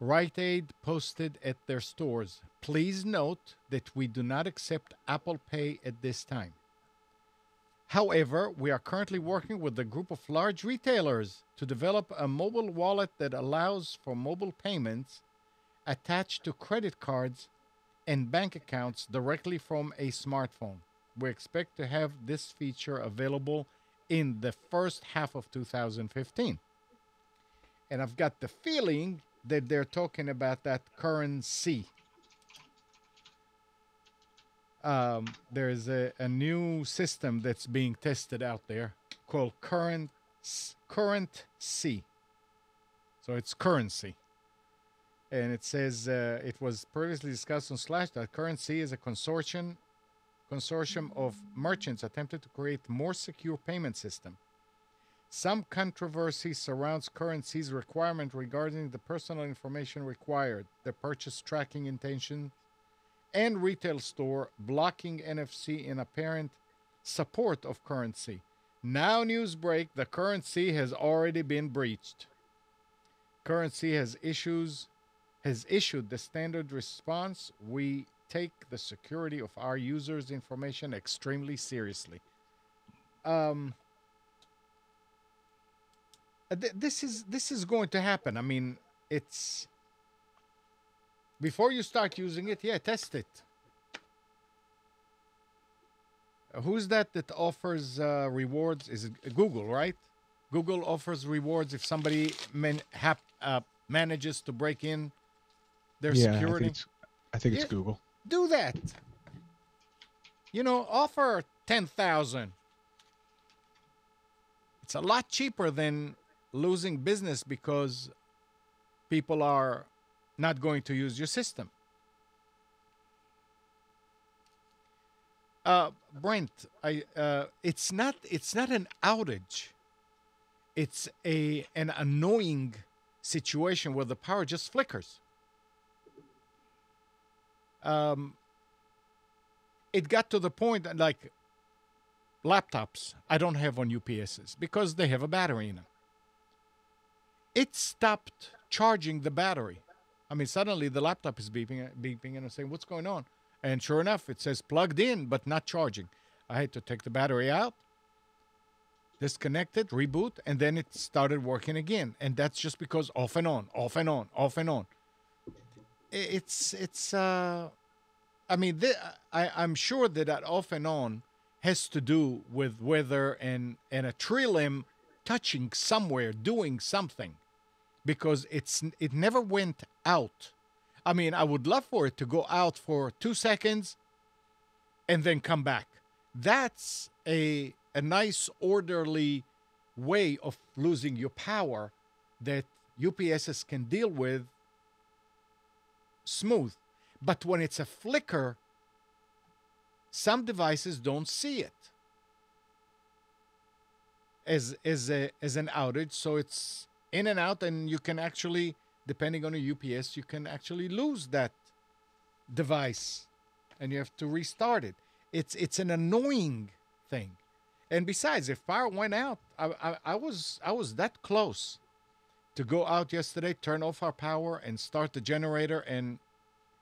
Rite Aid posted at their stores, "Please note that we do not accept Apple Pay at this time. However, we are currently working with a group of large retailers to develop a mobile wallet that allows for mobile payments attached to credit cards and bank accounts directly from a smartphone. We expect to have this feature available in the first half of 2015. And I've got the feeling that they're talking about that currency. There's a new system that's being tested out there called Current C. So it's currency. And it says it was previously discussed on Slashdot. Currency is a consortium of merchants attempted to create more secure payment system. Some controversy surrounds Currency's requirement regarding the personal information required, the purchase tracking intention, and retail store blocking NFC in apparent support of Currency. Now news break, the Currency has already been breached. Currency has issued the standard response. We take the security of our users' information extremely seriously. This is going to happen. I mean, it's before you start using it, test it. Who's that offers rewards? Is it Google, right? Google offers rewards if somebody manages to break in their security. I think it's Google. Do that. Offer 10,000. It's a lot cheaper than losing business because people are not going to use your system. Brent, it's not an outage. It's an annoying situation where the power just flickers. It got to the point that, like, laptops I don't have on UPSs because they have a battery in them. It stopped charging the battery. I mean, suddenly the laptop is beeping and I'm saying, what's going on? And sure enough, it says plugged in, but not charging. I had to take the battery out, disconnect it, reboot, and then it started working again. And that's just because off and on, off and on, off and on. I'm sure that off and on has to do with weather and a tree limb touching somewhere, doing something, because it never went out. I mean, I would love for it to go out for 2 seconds and then come back. That's a nice, orderly way of losing your power that UPSs can deal with smooth. But when it's a flicker, some devices don't see it as an outage. So it's in and out, and you can actually, depending on a UPS, you can actually lose that device and you have to restart it. It's an annoying thing. And besides, if power went out, I was that close to go out yesterday, turn off our power, and start the generator and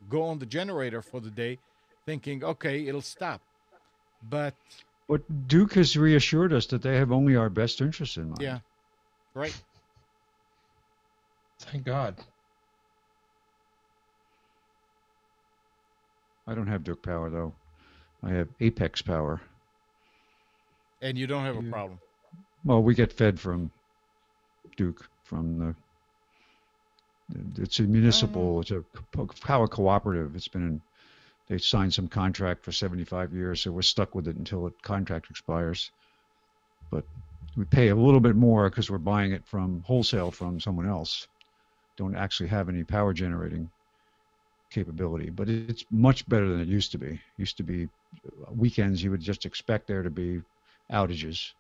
go on the generator for the day, thinking, okay, it'll stop. But Duke has reassured us that they have only our best interests in mind. yeah, right. Thank God. I don't have Duke power though. I have Apex power. And you don't have a problem. Well, we get fed from Duke from the. It's a municipal. It's a power cooperative. It's been. They signed some contract for 75 years, so we're stuck with it until the contract expires. But we pay a little bit more because we're buying it from wholesale from someone else. Don't actually have any power generating capability, but it's much better than it used to be. Used to be weekends you would just expect there to be outages.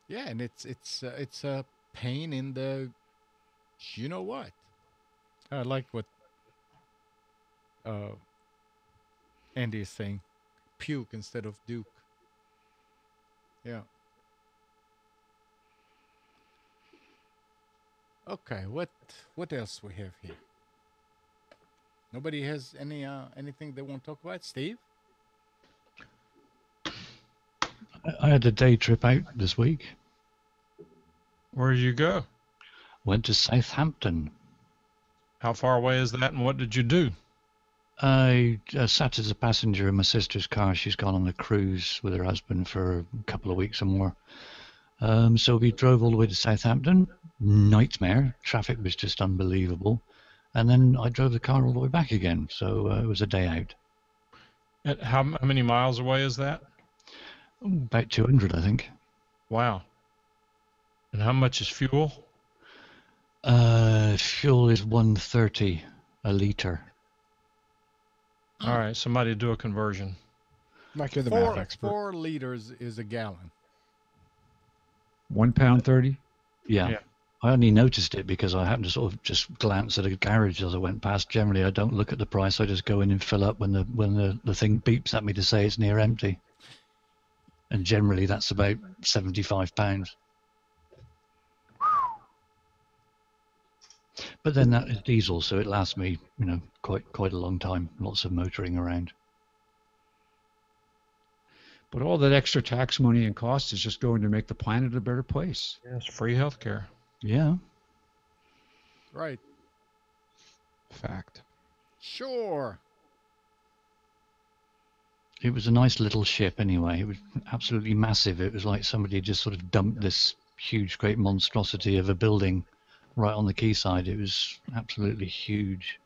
Yeah, and it's a pain in the, you know what? I like what Andy is saying, puke instead of Duke. Yeah. Okay, what else we have here? Nobody has anything they want to talk about? Steve? I had a day trip out this week. Where did you go? Went to Southampton. How far away is that, and what did you do? I sat as a passenger in my sister's car. She's gone on a cruise with her husband for a couple of weeks or more. So we drove all the way to Southampton. Nightmare. Traffic was just unbelievable. And then I drove the car all the way back again. So it was a day out. And how many miles away is that? About 200, I think. Wow. And how much is fuel? Fuel is 130 a litre. All right, somebody do a conversion. Like you're the math expert. 4 liters is a gallon. £1.30. Yeah. I only noticed it because I happened to sort of just glance at a garage as I went past. Generally, I don't look at the price. I just go in and fill up when the thing beeps at me to say it's near empty. And generally, that's about £75. But then that is diesel, so it lasts me, quite a long time. Lots of motoring around. But all that extra tax money and cost is just going to make the planet a better place. Yes, free healthcare. Yeah. Right. Fact. Sure. It was a nice little ship anyway. It was absolutely massive. It was like somebody just sort of dumped this huge, great monstrosity of a building right on the quayside. It was absolutely huge.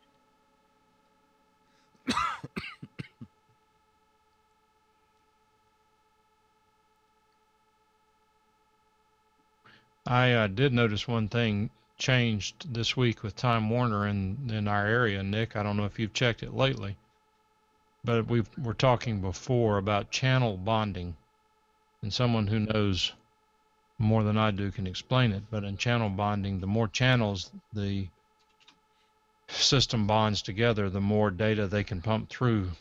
I did notice one thing changed this week with Time Warner in our area, Nick. I don't know if you've checked it lately, but we're talking before about channel bonding, and someone who knows more than I do can explain it. But in channel bonding, the more channels the system bonds together, the more data they can pump through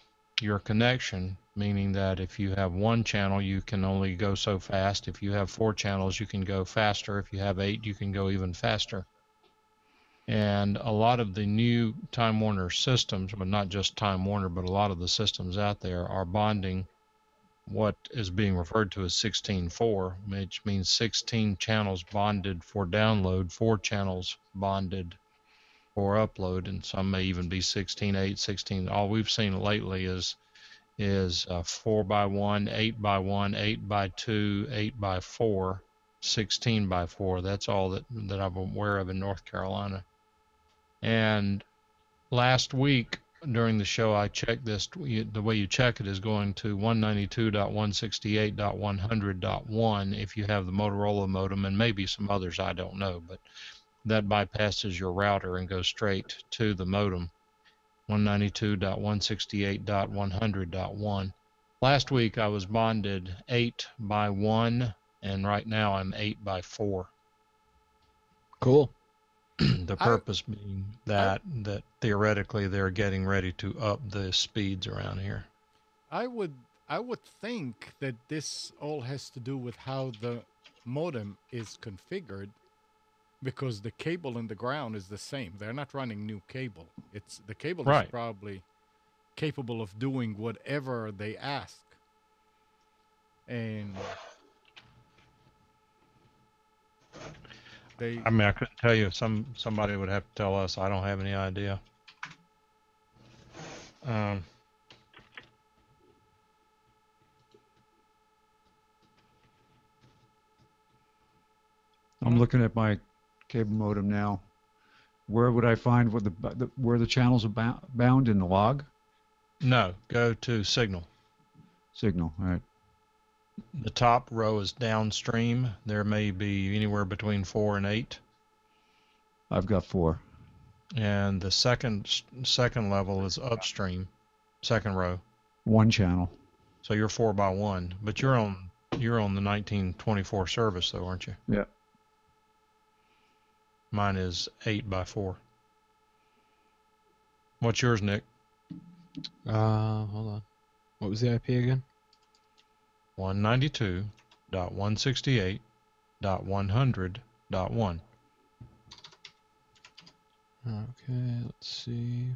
your connection, meaning that if you have one channel, you can only go so fast. If you have 4 channels, you can go faster. If you have 8, you can go even faster. And a lot of the new Time Warner systems, but not just Time Warner, but a lot of the systems out there are bonding what is being referred to as 16:4, which means 16 channels bonded for download, 4 channels bonded for upload, and some may even be 16:8, 16. All we've seen lately is 4x1, 8x1, 8x2, 8x4, 16x4. That's all that I'm aware of in North Carolina. And last week during the show, I checked this. The way you check it is going to 192.168.100.1 if you have the Motorola modem, and maybe some others, I don't know, but that bypasses your router and goes straight to the modem. 192.168.100.1. Last week I was bonded 8x1, and right now I'm 8x4. Cool. The purpose being that theoretically they're getting ready to up the speeds around here. I would I would think that this all has to do with how the modem is configured, because the cable in the ground is the same. They're not running new cable. It's the cable is Right. probably capable of doing whatever they ask. And they I mean, I couldn't tell you. Somebody would have to tell us. I don't have any idea. I'm looking at my cable modem now. Where would I find what where the channels are bound in the log? No, go to Signal. Signal. All right. The top row is downstream. There may be anywhere between 4 and 8, I've got 4. and the second level is upstream, second row. 1 channel. So you're 4 by 1, but you're on the 1924 service though, aren't you? Yeah. Mine is 8 by 4. What's yours, Nick? Hold on. What was the IP again? 192.168.100.1. Okay, let's see.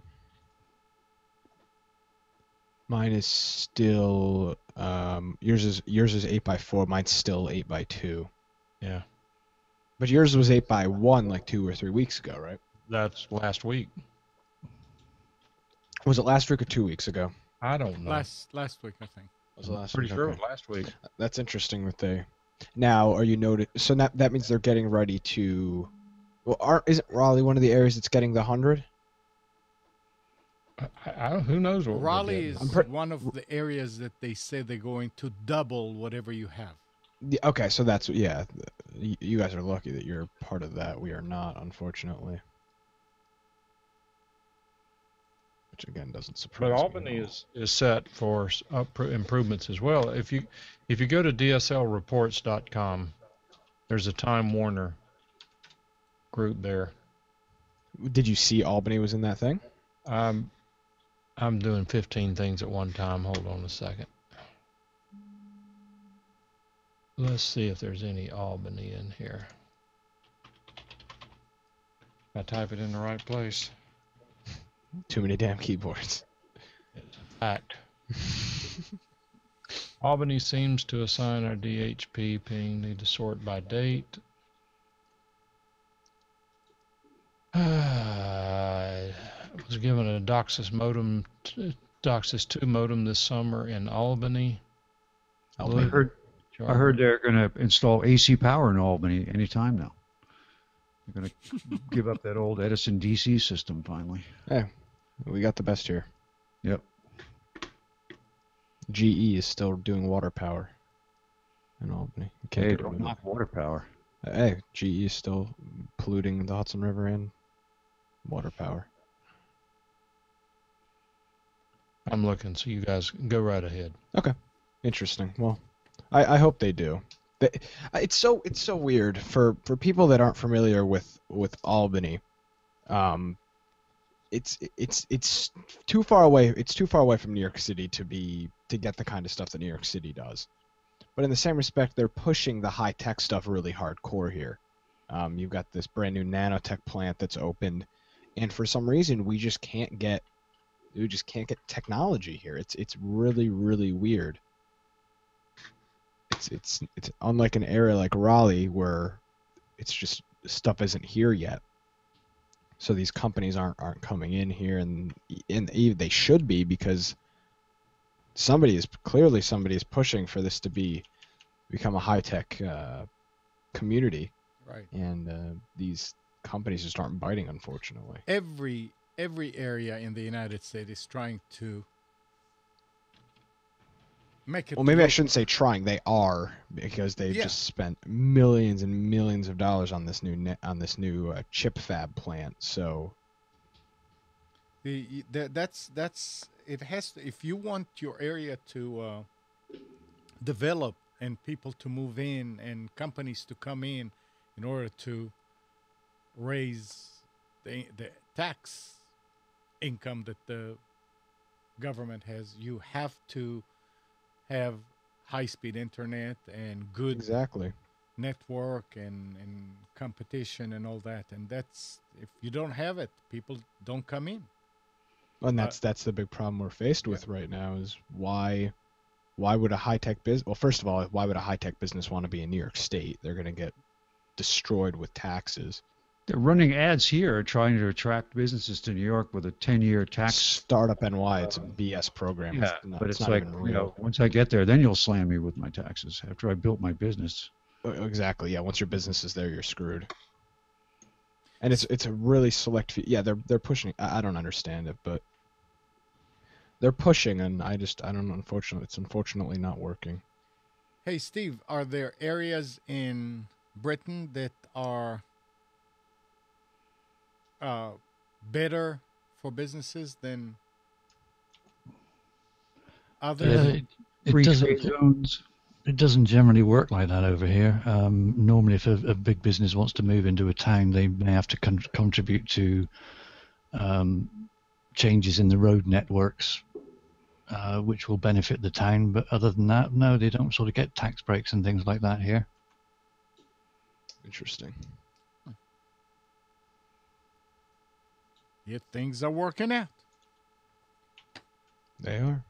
Mine is still yours is 8 by 4. Mine's still 8 by 2. Yeah, But yours was 8 by 1 like 2 or 3 weeks ago, right? that's last week. Was it last week or 2 weeks ago? I don't know. last week, I think. Was it last Pretty week? sure it Okay. was last week. That's interesting. What they now are you noted? So that means they're getting ready to. Well, isn't Raleigh one of the areas that's getting the 100? Who knows what we're Raleigh getting. is one of the areas that they say they're going to double whatever you have. Okay, so that's yeah. You guys are lucky that you're part of that. We are not, unfortunately. Which again doesn't surprise But me. Albany at all. is set for improvements as well. If you go to DSLreports.com, there's a Time Warner group there. Did you see Albany was in that thing? I'm doing 15 things at one time. Hold on a second. Let's see if there's any Albany in here. I type it in the right place. Too many damn keyboards. It's a fact. Albany seems to assign our DHP ping. Need to sort by date. I was given a DOCSIS modem, DOCSIS 2 modem this summer in Albany. I heard they're going to install AC power in Albany anytime now. They're going to give up that old Edison DC system finally. Hey, we got the best here. Yep. GE is still doing water power in Albany. You can't Hey, get rid don't of it. knock water power. Hey, GE is still polluting the Hudson River and water power. I'm looking, so you guys go right ahead. Interesting. Well, I hope they do. It's so weird for people that aren't familiar with Albany. It's too far away. It's too far away from New York City to get the kind of stuff that New York City does. But in the same respect, they're pushing the high tech stuff really hardcore here. You've got this brand new nanotech plant that's opened, and for some reason we just can't get technology here. It's really, really weird. It's unlike an area like Raleigh where it's just stuff isn't here yet. So these companies aren't coming in here, and they should be, because somebody is pushing for this to become a high tech community, Right. and these companies just aren't biting, unfortunately. Every area in the United States is trying to make it. Well, maybe I look- shouldn't say trying. They are, because they've Yeah. just spent millions and millions of dollars on this new chip fab plant. So That's it has to, if you want your area to develop and people to move in and companies to come in order to raise the tax income that the government has, you have to have high-speed internet and good Exactly. network and competition and all that. And that's, if you don't have it, people don't come in. And that's the big problem we're faced with right now is why would a high-tech business, well, first of all, why would a high-tech business want to be in New York State? They're going to get destroyed with taxes. They're running ads here trying to attract businesses to New York with a 10-year tax. Startup NY, it's a BS program. Yeah, but it's not like, even you real. know, once I get there, then you'll slam me with my taxes after I built my business. Exactly. Yeah. Once your business is there, you're screwed. And it's a really select few. Yeah, they're pushing. I don't understand it, but they're pushing, and I don't know. Unfortunately, it's unfortunately not working. Hey, Steve, are there areas in Britain that are better for businesses than others? Free trade zones. It doesn't generally work like that over here. Normally, if a big business wants to move into a town, they may have to contribute to changes in the road networks, which will benefit the town. But other than that, no, they don't sort of get tax breaks and things like that here. Interesting. Yet things are working out. They are.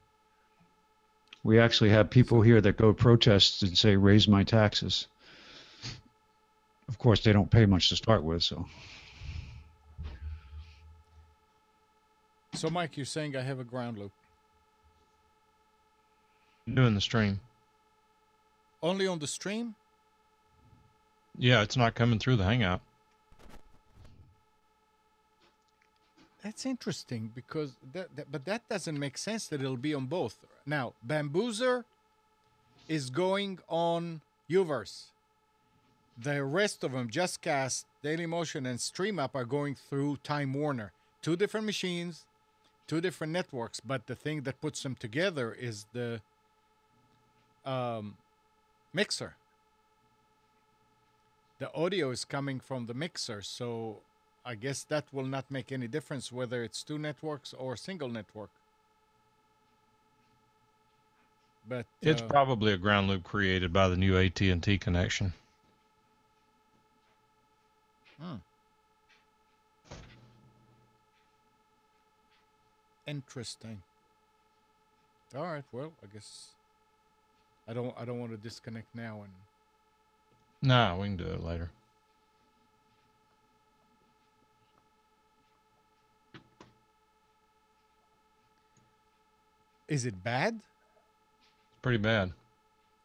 We actually have people here that go protest and say, raise my taxes. Of course, they don't pay much to start with, so. So, Mike, you're saying I have a ground loop. Doing the stream. Only on the stream? Yeah, it's not coming through the Hangout. That's interesting because but that doesn't make sense that it'll be on both. Now, Bamboozer is going on Uverse. The rest of them, JustCast, Dailymotion, and StreamUp are going through Time Warner. 2 different machines, 2 different networks, but the thing that puts them together is the mixer. The audio is coming from the mixer, so I guess that will not make any difference whether it's 2 networks or a single network. But it's probably a ground loop created by the new AT&T connection. Interesting. All right. Well, I guess I don't want to disconnect now and. No, we can do it later. Is it bad? It's pretty bad.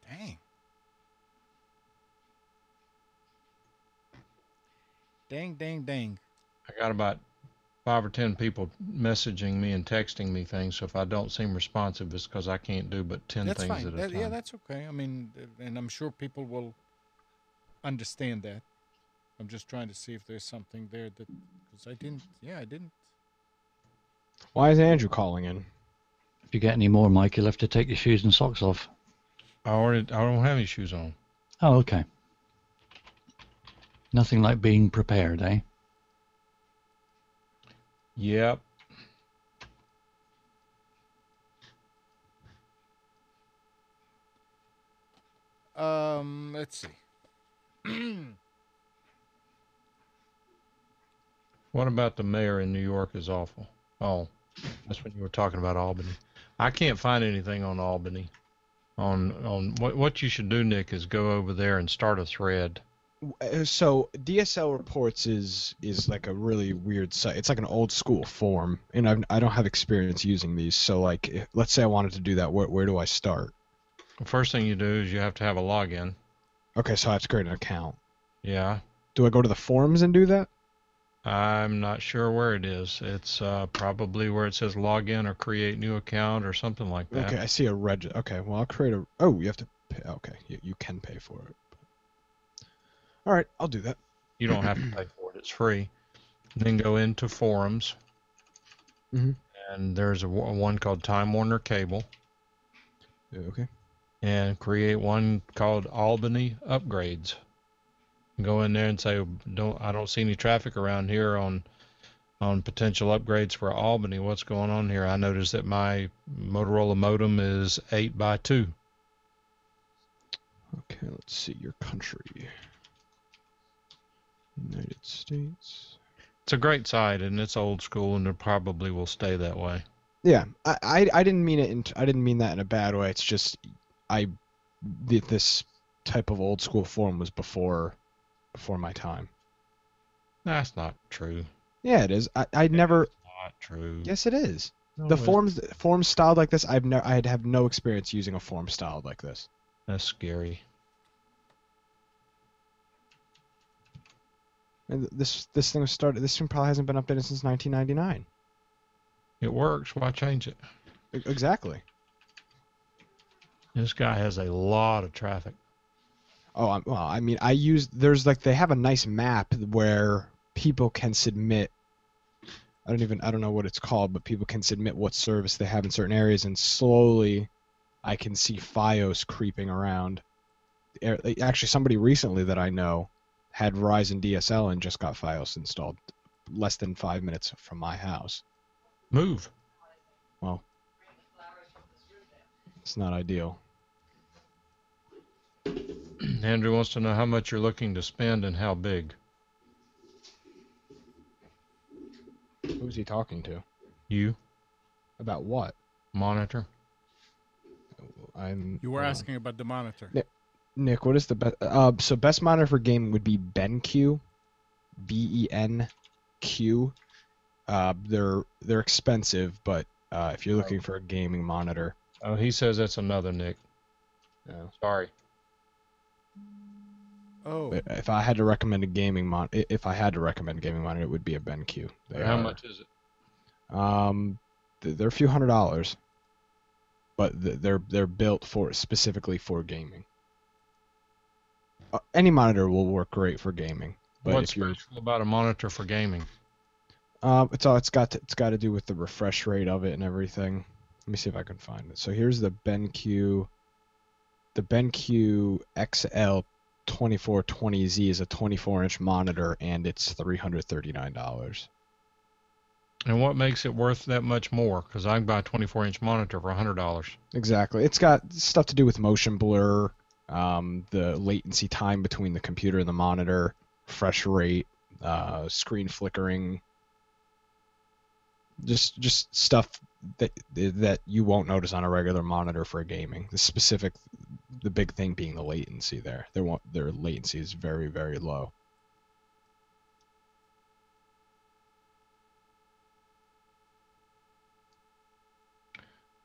Dang. Dang. I got about 5 or 10 people messaging me and texting me things. So if I don't seem responsive, it's because I can't do but 10 that's things fine. at a time. Yeah, that's okay. I mean, and I'm sure people will understand that. I'm just trying to see if there's something there that, because I didn't. Why is Andrew calling in? If you get any more, Mike, you'll have to take your shoes and socks off. I don't have any shoes on. Oh, okay. Nothing like being prepared, eh? Yep. Let's see. What about the mayor in New York is awful? Oh, that's when you were talking about Albany. I can't find anything on Albany. On what you should do, Nick, is go over there and start a thread. So DSL Reports is like a really weird site. It's like an old school form, and I don't have experience using these. So like, let's say I wanted to do that, where do I start? The first thing you do is you have to have a login. Okay, so I have to create an account. Yeah. Do I go to the forums and do that? I'm not sure where it is. It's probably where it says login or create new account or something like that. Okay, I see a Okay, well I'll create a. Oh, you have to pay. Okay, you can pay for it. All right, I'll do that. You don't have to pay for it. It's free. Then go into forums. Mm-hmm. And there's one called Time Warner Cable. Okay. And create one called Albany Upgrades. Go in there and say, I don't see any traffic around here on potential upgrades for Albany. What's going on here? I noticed that my Motorola modem is 8x2. Okay, let's see your country. United States. It's a great site, and it's old school, and it probably will stay that way. Yeah, I didn't mean I didn't mean that in a bad way. It's just this type of old school forum was before my time. That's not true. Yeah, it is. I never. Not true. Yes, it is. No, The it's- forums styled like this. I'd have no experience using a forum styled like this. That's scary. And this thing was started. This thing probably hasn't been updated since 1999. It works. Why change it? Exactly. This guy has a lot of traffic. Oh, well, I mean, they have a nice map where people can submit. I don't know what it's called, but people can submit what service they have in certain areas, and slowly, I can see FiOS creeping around. Actually, somebody recently that I know had Verizon DSL and just got FiOS installed, less than 5 minutes from my house. Move. Well, it's not ideal. Andrew wants to know how much you're looking to spend and how big. Who's he talking to? You About what? monitor. You were asking about the monitor. Nick, what is the best? So best monitor for gaming would be BenQ, BenQ. They're expensive, but if you're looking for a gaming monitor, Oh, he says that's another Nick. Sorry. Oh, if I had to recommend a gaming monitor, it would be a BenQ. How much is it? They're a few $100s, but they're built specifically for gaming. Any monitor will work great for gaming, but What's if you're special about a monitor for gaming? it's got to do with the refresh rate of it and everything. Let me see if I can find it. So here's the BenQ. The BenQ XL 2420Z is a 24-inch monitor, and it's $339. And what makes it worth that much more? Because I can buy a 24-inch monitor for $100. Exactly. It's got stuff to do with motion blur, the latency time between the computer and the monitor, refresh rate, screen flickering, just stuff that you won't notice on a regular monitor for gaming. The big thing being the latency there. Their latency is very, very low.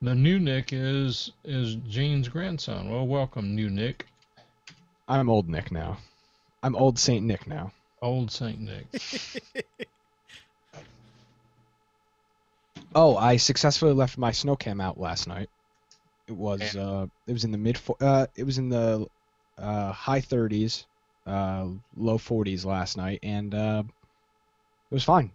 The new Nick is Gene's grandson. Well, welcome, new Nick. I'm old Nick now. I'm old Saint Nick now. Old Saint Nick. Oh, I successfully left my snow cam out last night. It was in the high 30s, low 40s last night, and it was fine.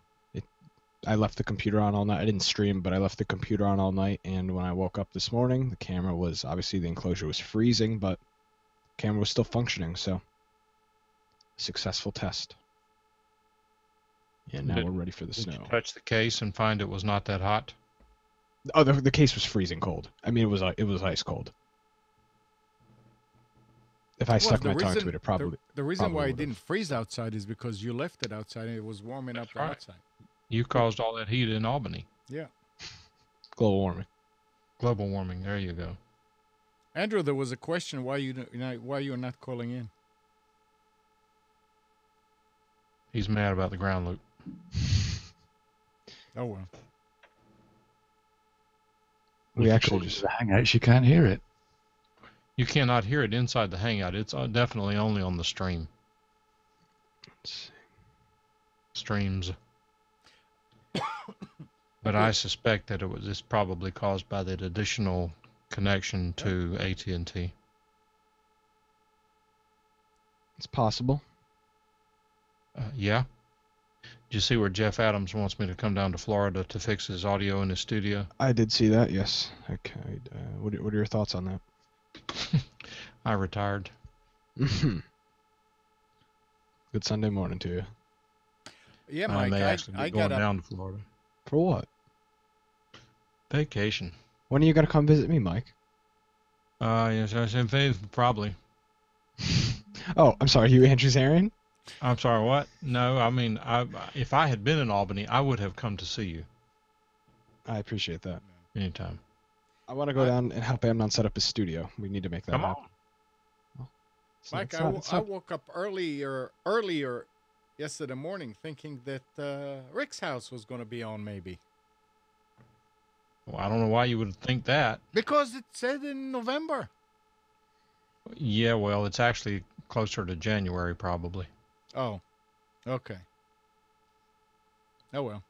I left the computer on all night. I didn't stream, but I left the computer on all night, and when I woke up this morning, the camera was, obviously the enclosure was freezing, but the camera was still functioning, so successful test. And now we're ready for the Did snow. you touch the case and find it was not that hot? Oh, the case was freezing cold. I mean, it was ice cold. If I stuck my tongue to it, it probably. The reason probably why it would've. didn't freeze outside is because you left it outside and it was warming up right. outside. You caused all that heat in Albany. Yeah. Global warming. Global warming. There you go. Andrew, there was a question why you're not calling in. He's mad about the ground loop. Oh well. We actually According just. to the Hangouts, you can't hear it. You cannot hear it inside the Hangout. It's definitely only on the stream. Streams. But I suspect that it's probably caused by that additional connection to AT&T. It's possible. Yeah. Did you see where Jeff Adams wants me to come down to Florida to fix his audio in his studio? I did see that. Yes. Okay. What are your thoughts on that? I retired. Good Sunday morning to you. Yeah, I Mike. may actually be I going got up. down to Florida. For what? Vacation. When are you gonna come visit me, Mike? Yes, I said probably. Oh, I'm sorry. You Andrew Zarian? I'm sorry, what? No, I mean, if I had been in Albany, I would have come to see you I appreciate that. anytime. I want to go I- down and help Amnon set up his studio. We need to make that Come happen. on. So Mike, it's I not- woke up earlier yesterday morning thinking that Rick's house was going to be on maybe. Well, I don't know why you would think that. Because it said in November. Yeah, well, it's actually closer to January, probably. Oh, okay. Oh, well.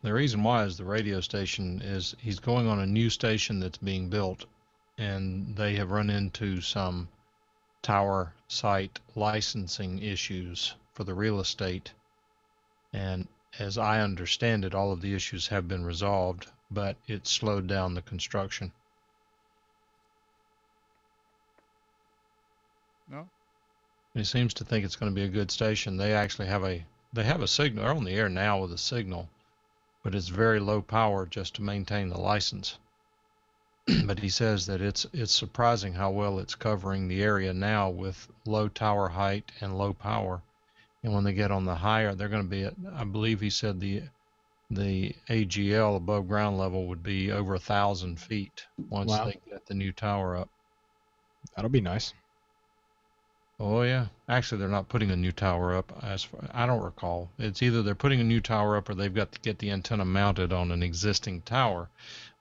The reason why is the radio station is he's going on a new station that's being built, and they have run into some tower site licensing issues for the real estate. And as I understand it, all of the issues have been resolved, but it slowed down the construction. No? He seems to think it's going to be a good station. They actually have a signal. They're on the air now with a signal, but it's very low power just to maintain the license. But he says that it's surprising how well it's covering the area now with low tower height and low power. And when they get on the higher, they're going to be at, I believe he said the AGL above ground level would be over 1,000 feet once Wow. they get the new tower up. That'll be nice. Oh yeah, actually they're not putting a new tower up. As far, I don't recall. It's either they're putting a new tower up or they've got to get the antenna mounted on an existing tower.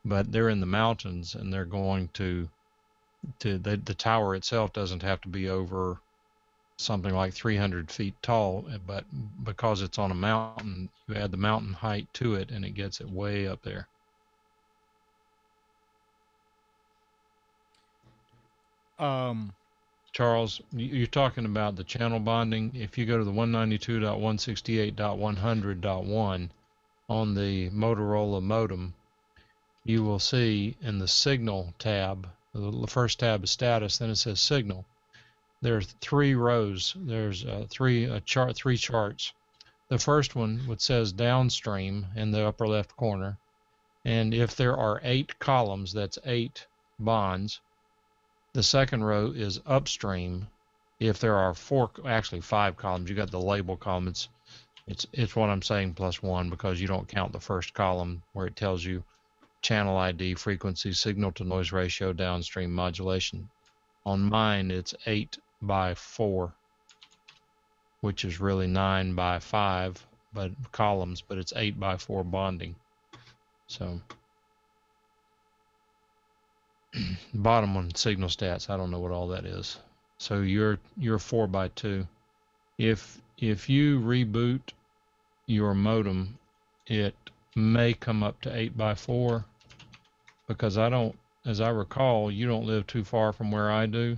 But they're in the mountains and they're going to the tower itself doesn't have to be over something like 300 feet tall, but because it's on a mountain, you add the mountain height to it and it gets it way up there. Charles, you're talking about the channel bonding. If you go to the 192.168.100.1 on the Motorola modem, you will see in the signal tab, the first tab is status, then it says signal. There's 3 rows. There's three charts. The first one, which says downstream in the upper left corner, and if there are 8 columns, that's 8 bonds. The second row is upstream. If there are 5 columns, you got the label column. It's what I'm saying plus 1 because you don't count the first column where it tells you channel ID, frequency, signal to noise ratio, downstream modulation. On mine, it's 8 by 4, which is really 9 by 5 columns, but it's 8 by 4 bonding. So bottom one, signal stats, I don't know what all that is. So you're 4 by 2. If you reboot your modem, it may come up to 8 by 4 because as I recall, you don't live too far from where I do.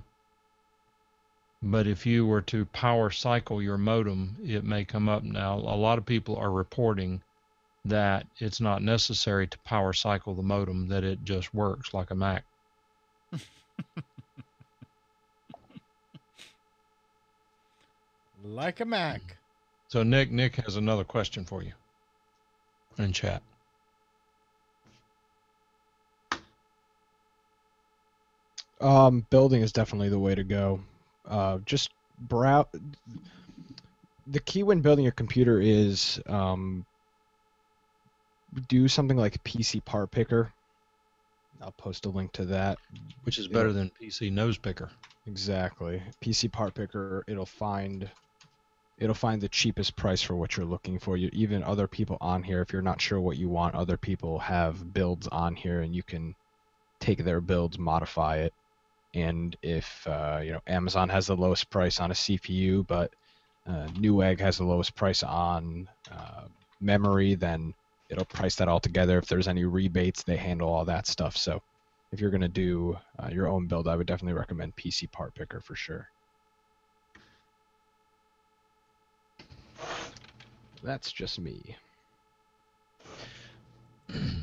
But if you were to power cycle your modem, it may come up. Now, a lot of people are reporting that it's not necessary to power cycle the modem, that it just works like a Mac. Like a Mac. So Nick has another question for you in chat. Building is definitely the way to go. Just browse. The key when building a computer is do something like PC Part Picker. I'll post a link to that. Which is better than PC Nose Picker. Exactly. PC Part Picker, it'll find the cheapest price for what you're looking for. Even other people on here, if you're not sure what you want, other people have builds on here and you can take their builds, modify it. And if Amazon has the lowest price on a CPU, but Newegg has the lowest price on memory, then it'll price that all together. If there's any rebates, they handle all that stuff. So if you're going to do your own build, I would definitely recommend PC Part Picker for sure. That's just me.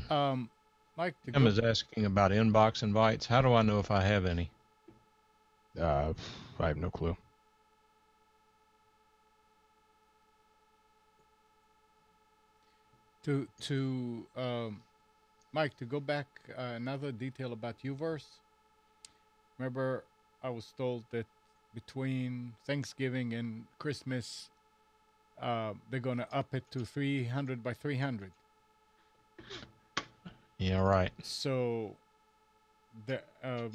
Mike, Tim is asking about inbox invites. How do I know if I have any? I have no clue. Mike, to go back another detail about Uverse. Remember, I was told that between Thanksgiving and Christmas, they're going to up it to 300 by 300. Yeah, right. So, I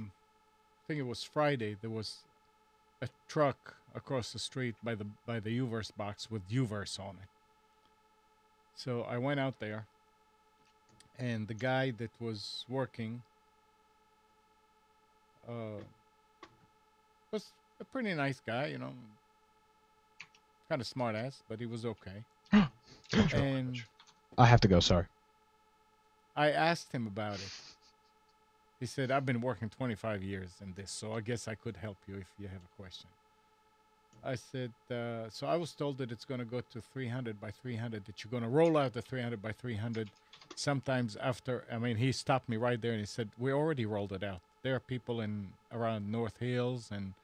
think it was Friday. There was a truck across the street by the UVerse box with UVerse on it. So I went out there, and the guy that was working was a pretty nice guy, you know, kind of smart ass, but he was okay. And I have to go. Sorry. I asked him about it. He said, I've been working 25 years in this, so I guess I could help you if you have a question. I said, so I was told that it's going to go to 300 by 300, that you're going to roll out the 300 by 300 sometimes after. I mean, he stopped me right there and he said, we already rolled it out. There are people around North Hills and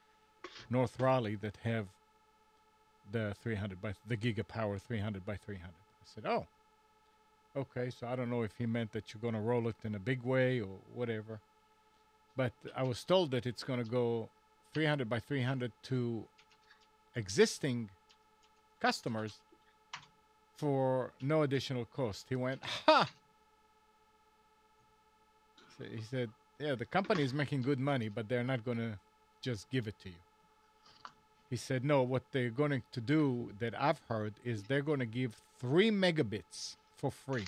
North Raleigh that have the Gigapower 300 by 300. I said, oh, okay. So I don't know if he meant that you're going to roll it in a big way or whatever. But I was told that it's going to go 300 by 300 to existing customers for no additional cost. He went, ha! So he said, yeah, the company is making good money, but they're not going to just give it to you. He said, no, what they're going to do that I've heard is they're going to give 3 megabits for free.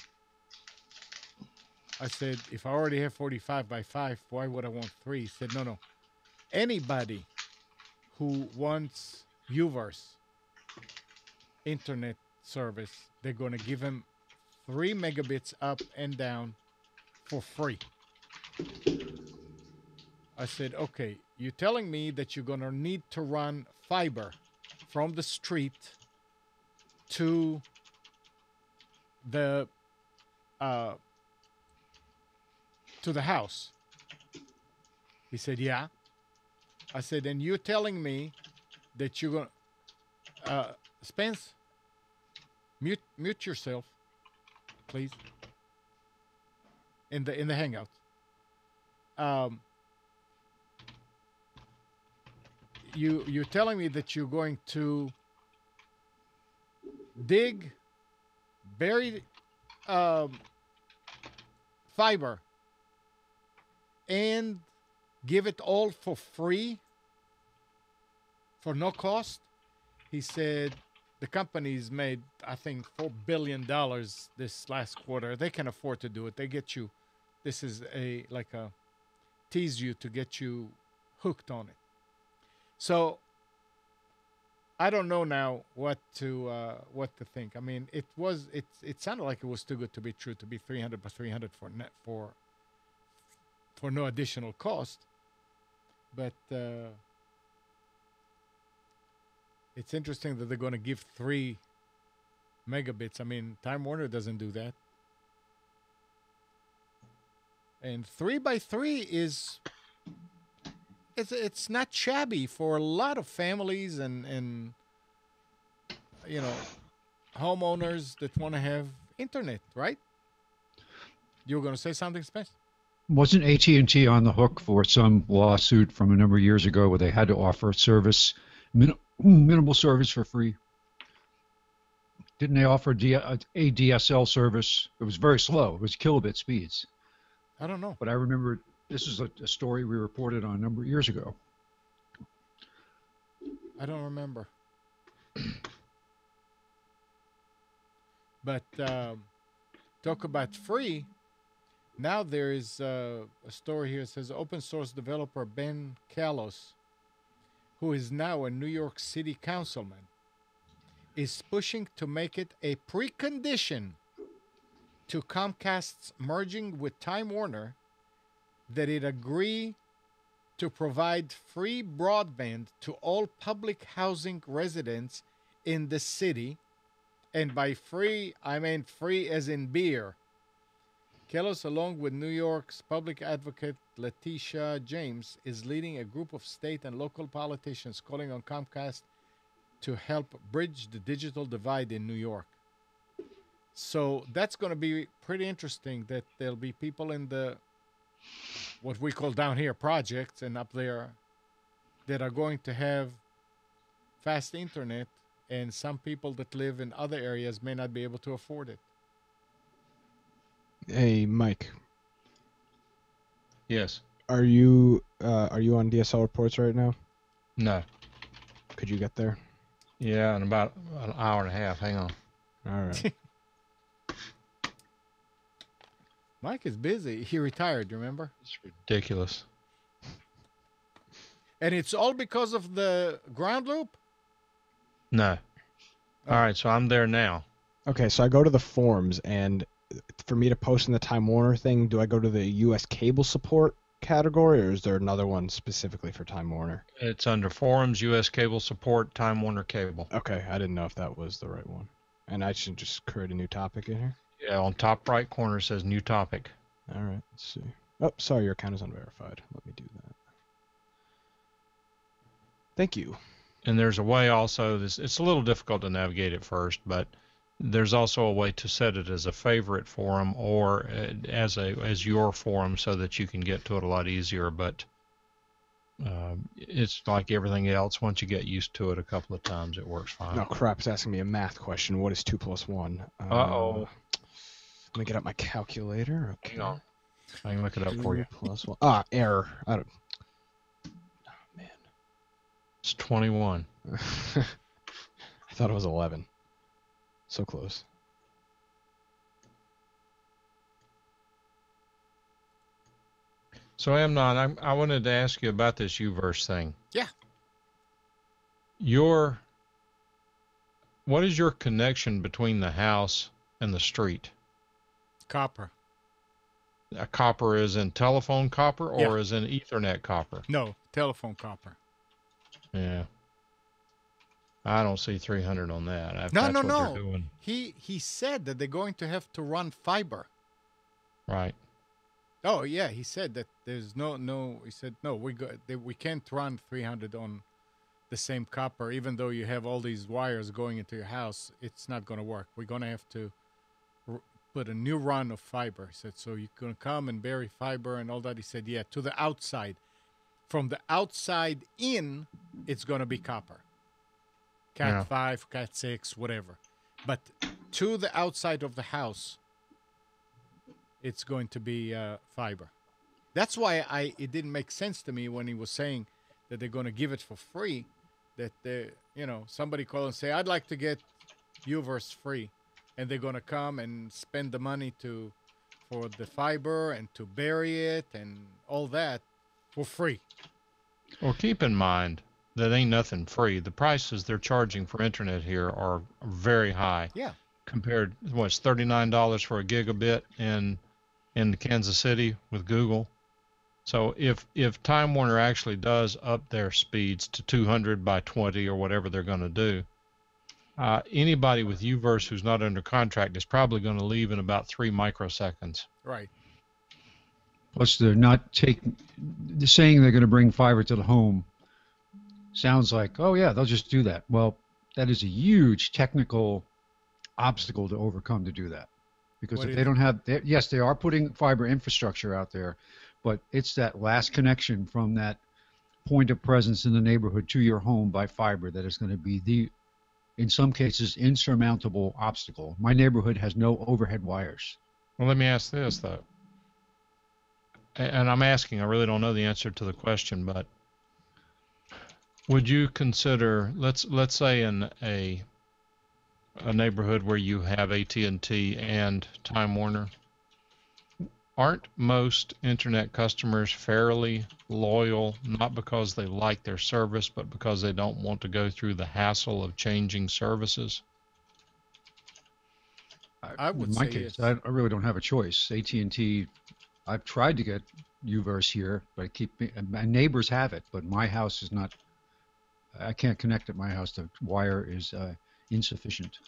I said, if I already have 45 by 5, why would I want 3? He said, no. Anybody who wants UVerse internet service, they're going to give him 3 megabits up and down for free. I said, okay, you're telling me that you're going to need to run fiber from the street to the house. He said, yeah. I said, and you're telling me that you're going to, Spence, mute yourself, please, in the Hangout. You're telling me that you're going to dig buried fiber and give it all for free for no cost? He said the company's made, I think, $4 billion this last quarter. They can afford to do it. They get you. This is like a tease you to get you hooked on it. So I don't know now what to think. I mean, it sounded like it was too good to be true, to be 300 by 300 for no additional cost. But it's interesting that they're going to give 3 megabits. I mean, Time Warner doesn't do that. And 3 by 3 is it's not shabby for a lot of families and you know, homeowners that want to have internet, right? You were going to say something, Spence? Wasn't AT&T on the hook for some lawsuit from a number of years ago where they had to offer service, minimal service for free? Didn't they offer a DSL service? It was very slow. It was kilobit speeds. I don't know. But I remember this is a story we reported on a number of years ago. I don't remember. But talk about free. Now there is a story here that says open source developer Ben Kallos, who is now a New York City councilman, is pushing to make it a precondition to Comcast's merging with Time Warner that it agree to provide free broadband to all public housing residents in the city. And by free, I mean free as in beer. Kallos, along with New York's public advocate Letitia James, is leading a group of state and local politicians calling on Comcast to help bridge the digital divide in New York. So that's going to be pretty interesting, that there'll be people in the, what we call down here, projects, and up there, that are going to have fast internet, and some people that live in other areas may not be able to afford it. Hey, Mike, Yes. are you on DSL reports right now? No. Could you get there? Yeah, in about an hour and a half. Hang on. All right. Mike is busy. He retired, remember? It's ridiculous. And it's all because of the ground loop? No. Oh. All right, so I'm there now. Okay, so I go to the forums, and for me to post in the Time Warner thing, do I go to the U.S. cable support category, or is there another one specifically for Time Warner? It's under forums, U.S. cable support, Time Warner cable. Okay, I didn't know if that was the right one. And I should just create a new topic in here? Yeah, on top right corner it says new topic. All right, let's see. Oh, sorry, your account is unverified. Let me do that. Thank you. And there's a way also, it's a little difficult to navigate at first, but there's also a way to set it as a favorite forum or as your forum so that you can get to it a lot easier. But it's like everything else. Once you get used to it a couple of times, it works fine. Oh, crap, it's asking me a math question. What is 2 plus 1? Uh-oh. Let me get out my calculator. Okay. Hang on. I can look it up for you. 2 plus 1. Ah, error. I don't... Oh, man. It's 21. I thought it was 11. So close. So Amnon, I wanted to ask you about this UVerse thing. Yeah. What is your connection between the house and the street? Copper. A copper is in telephone copper or Yeah. is in Ethernet copper? No, telephone copper. Yeah. I don't see 300 on that. If No, that's no, what no. they're doing. He said that they're going to have to run fiber. Right. Oh yeah, he said that there's no. He said no. We can't run 300 on the same copper, even though you have all these wires going into your house. It's not going to work. We're going to have to put a new run of fiber. He said so. You're going to come and bury fiber and all that. He said yeah, to the outside. From the outside in, it's going to be copper. Cat Yeah. 5, Cat 6, whatever. But to the outside of the house, it's going to be fiber. That's why it didn't make sense to me when he was saying that they're going to give it for free. That somebody call and say, I'd like to get UVerse free. And they're going to come and spend the money for the fiber and to bury it and all that for free. Well, keep in mind that ain't nothing free. The prices they're charging for internet here are very high. Yeah. Compared, what's $39 for a gigabit in Kansas City with Google. So if Time Warner actually does up their speeds to 200 by 20 or whatever they're going to do, anybody with UVerse who's not under contract is probably going to leave in about 3 microseconds. Right. Plus, they're saying they're going to bring fiber to the home. Sounds like, oh yeah, they'll just do that. Well, that is a huge technical obstacle to overcome to do that. Because What if is they it? don't have, yes, they are putting fiber infrastructure out there, but it's that last connection from that point of presence in the neighborhood to your home by fiber that is going to be in some cases, insurmountable obstacle. My neighborhood has no overhead wires. Well, let me ask this though. And I'm asking, I really don't know the answer to the question, but would you consider, let's say in a neighborhood where you have AT&T and Time Warner, aren't most internet customers fairly loyal, not because they like their service, but because they don't want to go through the hassle of changing services? I would in my say case, yes. I really don't have a choice. AT&T, I've tried to get UVerse here, but my neighbors have it, but my house is not. I can't connect at my house. The wire is insufficient,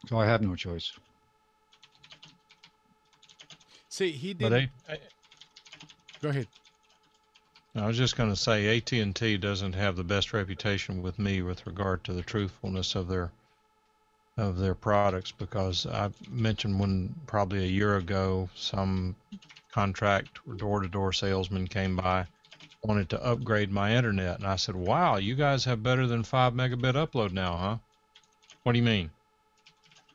so I have no choice. See, he But did. Go ahead. I was just going to say AT&T doesn't have the best reputation with me with regard to the truthfulness of their products, because I mentioned when probably a year ago some contract door-to-door salesman came by wanted to upgrade my internet. And I said, wow, you guys have better than 5 megabit upload now, huh? What do you mean?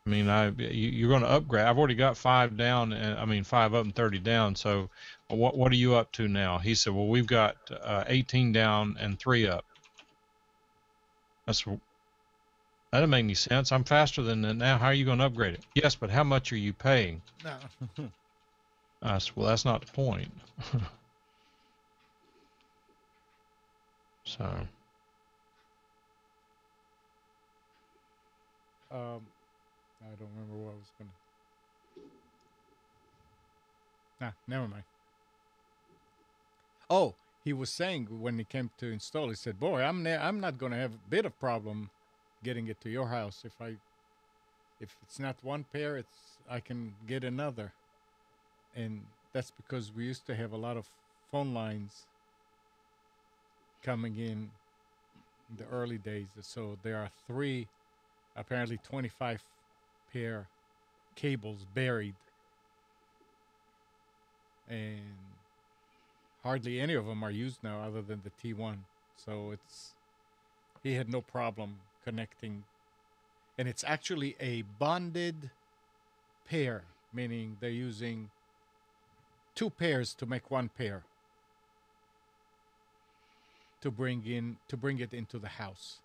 I mean, you're going to upgrade. I've already got 5 down, and I mean 5 up and 30 down. So, what are you up to now? He said, well, we've got 18 down and 3 up. That doesn't make any sense. I'm faster than that now. How are you going to upgrade it? Yes, but how much are you paying? No. I said, well, that's not the point. So. I don't remember what I was gonna. Never mind. Oh, he was saying when he came to install, he said, "Boy, I'm not gonna have a bit of problem getting it to your house if it's not one pair, I can get another." And that's because we used to have a lot of phone lines coming in the early days. So there are apparently 25 pair cables buried, and hardly any of them are used now other than the T1. So he had no problem connecting, and it's actually a bonded pair, meaning they're using 2 pairs to make 1 pair to bring it into the house.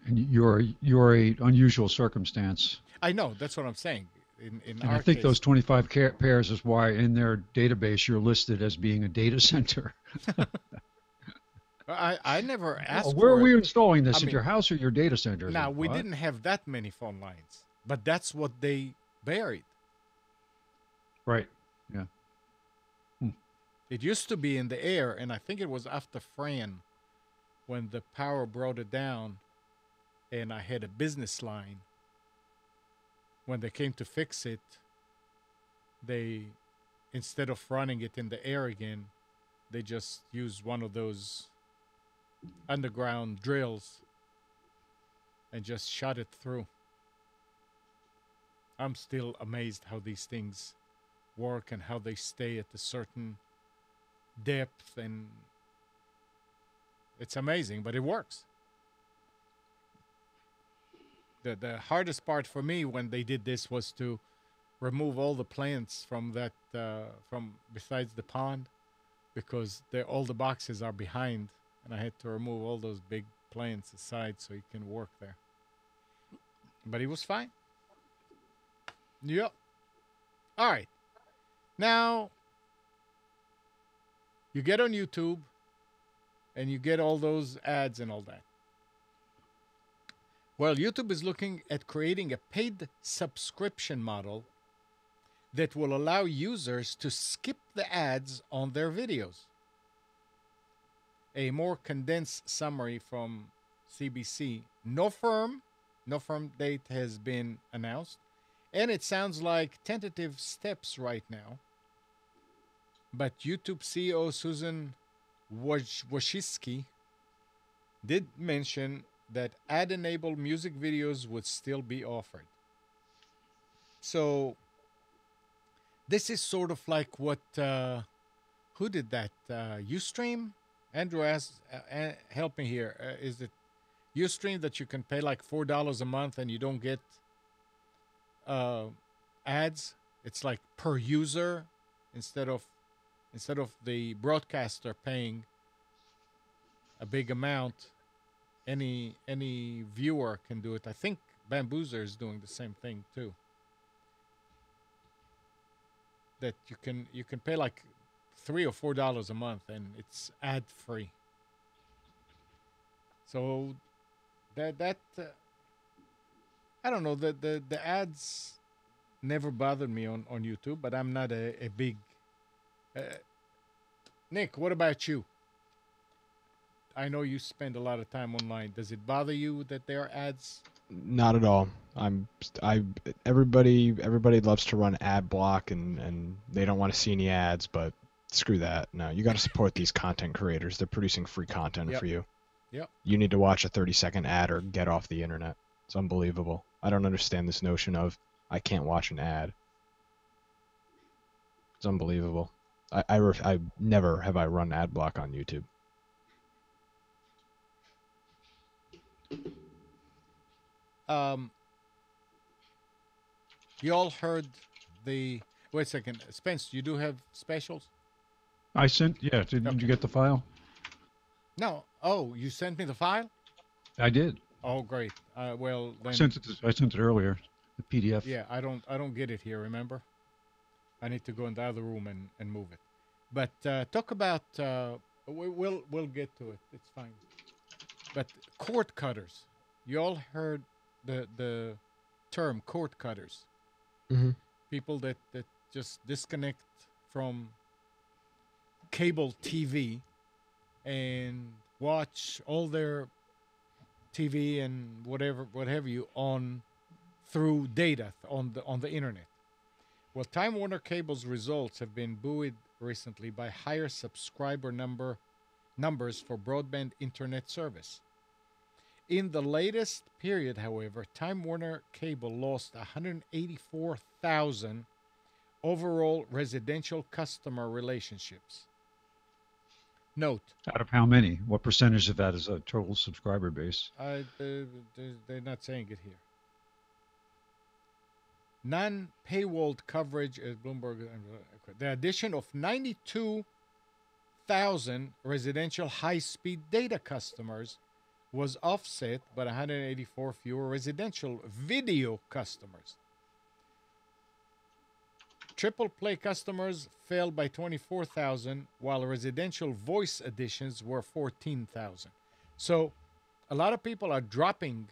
And you're a unusual circumstance. I know, that's what I'm saying. In And our I think case, those 25 pairs is why in their database you're listed as being a data center. I never asked. Well, where for are we it. installing this? I At mean, your house or your data center? Now, we What? didn't have that many phone lines, but that's what they buried. Right. Yeah. It used to be in the air, and I think it was after Fran when the power brought it down, and I had a business line. When they came to fix it, they, instead of running it in the air again, they just used one of those underground drills and just shot it through. I'm still amazed how these things work and how they stay at a certain depth, and it's amazing, but it works. The hardest part for me when they did this was to remove all the plants from that from besides the pond, because all the boxes are behind, and I had to remove all those big plants aside so he can work there. But he was fine. Yep. All right. Now you get on YouTube and you get all those ads and all that. Well, YouTube is looking at creating a paid subscription model that will allow users to skip the ads on their videos. A more condensed summary from CBC. No firm date has been announced, and it sounds like tentative steps right now. But YouTube CEO Susan Wojcicki did mention that ad-enabled music videos would still be offered. So this is sort of like what who did that? Ustream? Andrew asked, help me here. Is it Ustream that you can pay like $4 a month and you don't get ads? It's like per user instead of the broadcaster paying a big amount. Any viewer can do it. I think Bamboozer is doing the same thing too. That you can pay like $3 or $4 a month and it's ad free. So that I don't know, the ads never bothered me on YouTube, but I'm not a big Nick, what about you? I know you spend a lot of time online. Does it bother you that there are ads? Not at all. Everybody loves to run ad block and they don't want to see any ads, but screw that. No, you got to support these content creators. They're producing free content for you. Yep. You need to watch a 30-second ad or get off the internet. It's unbelievable. I don't understand this notion of I can't watch an ad. It's unbelievable. I never have I run ad block on YouTube. You all heard the. Wait a second, Spence. You do have specials? I sent. Yeah. Did you get the file? No. Oh, you sent me the file? I did. Oh, great. Well, then. I sent it earlier. The PDF. Yeah, I don't get it here. Remember, I need to go in the other room and move it. But talk about. We'll get to it. It's fine. But cord cutters. You all heard the term cord cutters. Mm-hmm. People that just disconnect from cable TV and watch all their TV and what have you on through data on the internet. Well, Time Warner Cable's results have been buoyed recently by higher subscriber numbers for broadband internet service. In the latest period, however, Time Warner Cable lost 184,000 overall residential customer relationships. Note. Out of how many? What percentage of that is a total subscriber base? They're not saying it here. Non-paywalled coverage at Bloomberg. The addition of 92,000 residential high-speed data customers was offset by 184 fewer residential video customers. Triple play customers fell by 24,000, while residential voice additions were 14,000. So a lot of people are dropping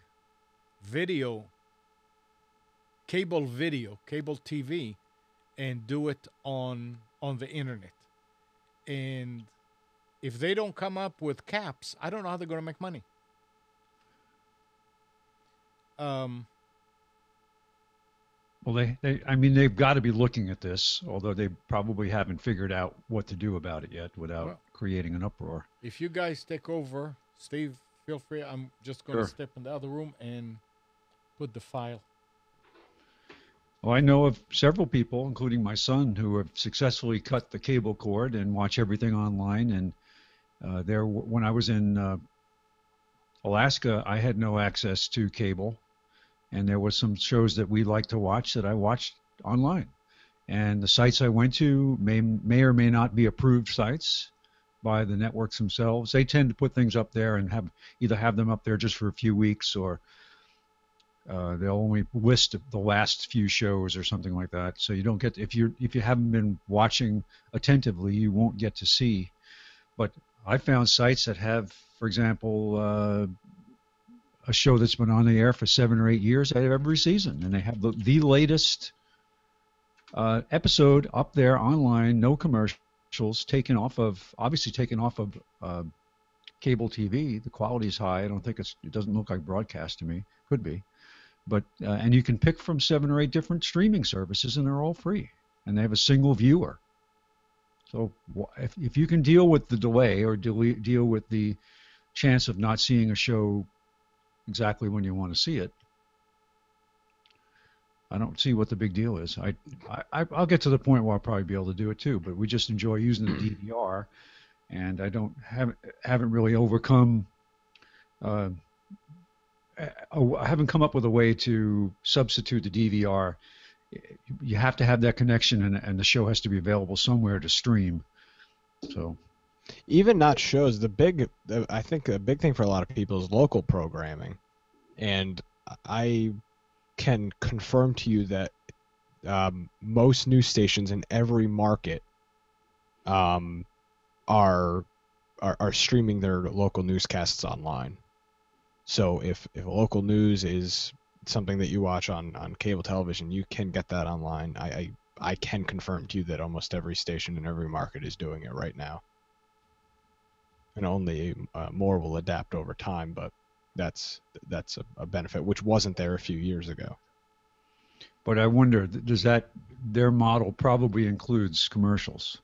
cable TV, and do it on the internet. And if they don't come up with caps, I don't know how they're going to make money. Well, they've got to be looking at this, although they probably haven't figured out what to do about it yet without creating an uproar. If you guys take over, Steve, feel free. I'm just going to step in the other room and put the file. Well, I know of several people, including my son, who have successfully cut the cable cord and watch everything online. And when I was in Alaska, I had no access to cable. And there were some shows that we like to watch that I watched online. And the sites I went to may or may not be approved sites by the networks themselves. They tend to put things up there and either have them up there just for a few weeks, or they'll only list the last few shows or something like that. So you don't get, if you haven't been watching attentively, you won't get to see. But I found sites that have, for example, a show that's been on the air for 7 or 8 years out of every season, and they have the latest episode up there online, no commercials, taken off of cable TV. The quality is high. I don't think it doesn't look like broadcast to me. Could be, but and you can pick from 7 or 8 different streaming services, and they're all free, and they have a single viewer. So if you can deal with the delay or deal with the chance of not seeing a show exactly when you want to see it, I don't see what the big deal is. I'll get to the point where I'll probably be able to do it too, but we just enjoy using the DVR, and I haven't really overcome. I haven't come up with a way to substitute the DVR. You have to have that connection, and the show has to be available somewhere to stream. So. Even not shows, I think a big thing for a lot of people is local programming. And I can confirm to you that most news stations in every market are streaming their local newscasts online. So if local news is something that you watch on cable television, you can get that online. I can confirm to you that almost every station in every market is doing it right now. And only more will adapt over time, but that's a benefit which wasn't there a few years ago. But I wonder, their model probably includes commercials?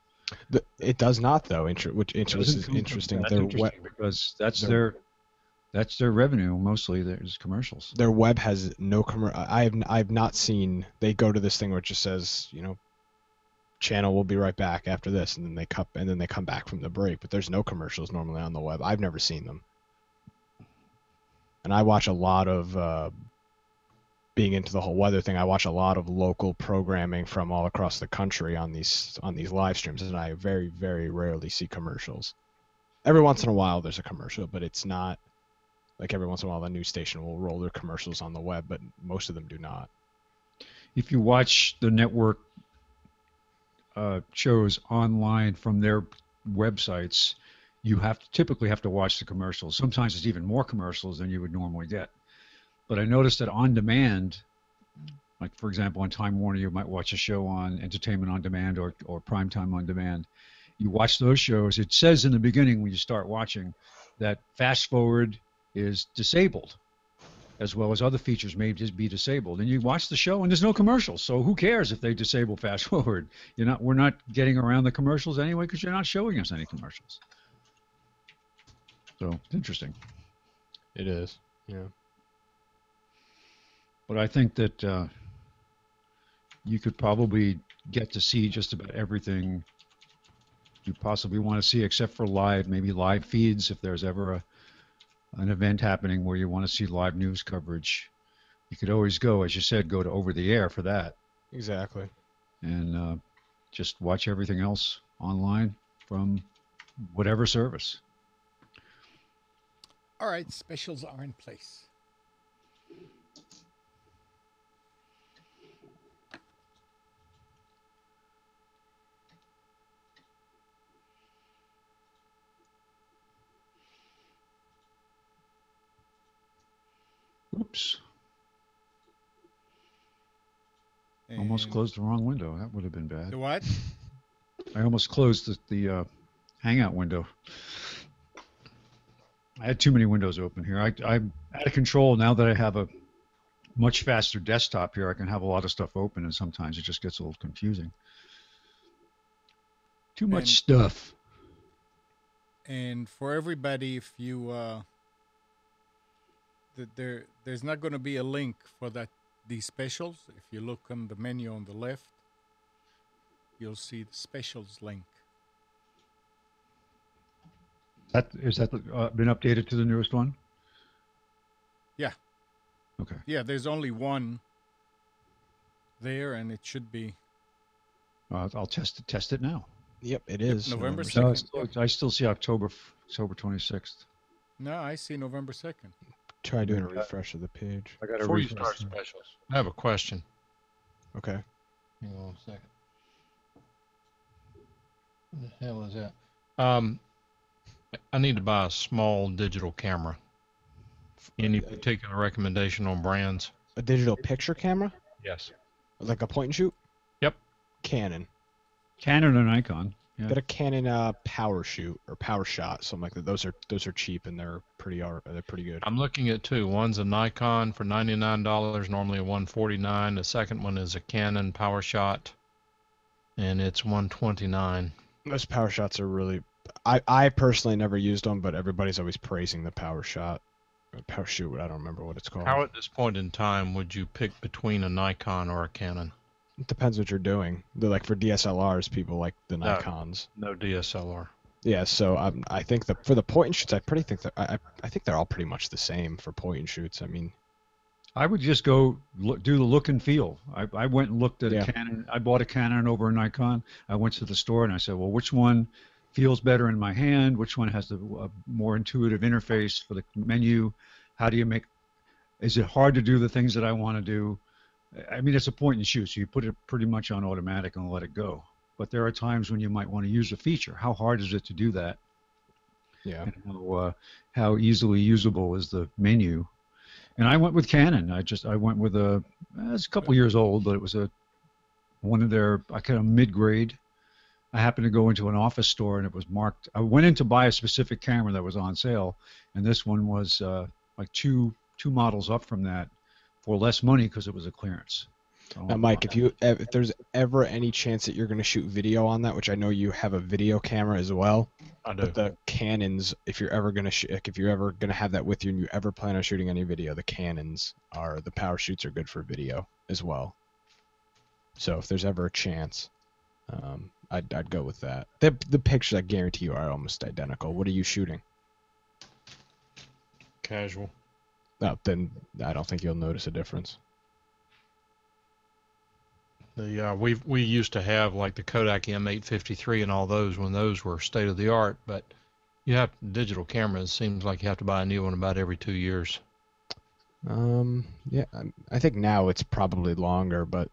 It does not, though. Which is interesting. That's interesting because that's their revenue mostly. There's commercials. Their web has no I've not seen. They go to this thing which just says channel will be right back after this, and then they come back from the break. But there's no commercials normally on the web. I've never seen them. And I watch a lot of being into the whole weather thing. I watch a lot of local programming from all across the country on these live streams, and I very, very rarely see commercials. Every once in a while there's a commercial, but it's not like every once in a while the news station will roll their commercials on the web, but most of them do not. If you watch the network shows online from their websites, you typically have to watch the commercials. Sometimes it's even more commercials than you would normally get. But I noticed that on demand, like for example on Time Warner, you might watch a show on Entertainment on Demand or Primetime on Demand. You watch those shows, it says in the beginning when you start watching that fast forward is disabled, as well as other features may just be disabled. And you watch the show and there's no commercials, so who cares if they disable fast forward? We're not getting around the commercials anyway because you're not showing us any commercials. So it's interesting. It is, yeah. But I think that you could probably get to see just about everything you possibly want to see, except for maybe live feeds if there's ever an event happening where you want to see live news coverage. You could always go, as you said, go to over the air for that. Exactly. And just watch everything else online from whatever service. All right, specials are in place. Oops. Almost closed the wrong window. That would have been bad. The what? I almost closed the Hangout window. I had too many windows open here. I'm out of control now that I have a much faster desktop here. I can have a lot of stuff open, and sometimes it just gets a little confusing. Too much stuff. And for everybody, if you there's not going to be a link for these specials. If you look on the menu on the left, you'll see the specials link. Is that been updated to the newest one? Yeah. Okay. Yeah, there's only one there, and it should be. I'll test it now. Yep, it is. November No, 2nd. I still see October 26th. No, I see November 2nd. Try doing a refresh of the page. I got to Before you refresh. start specials, I have a question. Okay. Hang on a second. What the hell is that? I need to buy a small digital camera. Any particular recommendation on brands? A digital picture camera? Yes. Like a point and shoot? Yep. Canon. Canon or Nikon. Yeah. Got a Canon Power Shoot or Power Shot, something like that. Those are cheap and they're pretty good. I'm looking at two. One's a Nikon for $99, normally a $149. The second one is a Canon Power Shot, and it's $129. Those Power Shots are really. I personally never used them, but everybody's always praising the Power Shot. Power Shoot, I don't remember what it's called. How at this point in time would you pick between a Nikon or a Canon? It depends what you're doing. They're like for DSLRs, people like the Nikons. No DSLR. Yeah, so I think for the point and shoots, I think they're all pretty much the same for point and shoots. I mean, I would just go do the look and feel. I went and looked at Yeah. a Canon. I bought a Canon over a Nikon. I went to the store and I said, well, which one feels better in my hand? Which one has the more intuitive interface for the menu? How do you is it hard to do the things that I want to do? I mean, it's a point and shoot, so you put it pretty much on automatic and let it go. But there are times when you might want to use a feature. How hard is it to do that? yeah. And how easily usable is the menu? And I went with Canon. I went with it's a couple years old, but it was one of their kind of mid-grade. I happened to go into an office store and it was marked. I went in to buy a specific camera that was on sale, and this one was like two models up from that for less money because it was a clearance. Now, Mike, if there's ever any chance that you're going to shoot video on that, which I know you have a video camera as well, I do. but the Canons, if you're ever going to have that with you and you ever plan on shooting any video, the Canons the Power Shoots are good for video as well. So if there's ever a chance, I'd go with that. The pictures, I guarantee you, are almost identical. What are you shooting? Casual. Oh, then I don't think you'll notice a difference. We used to have like the Kodak M853 and all those when those were state of the art, but you have digital cameras. Seems like you have to buy a new one about every 2 years. Yeah, I think now it's probably longer, but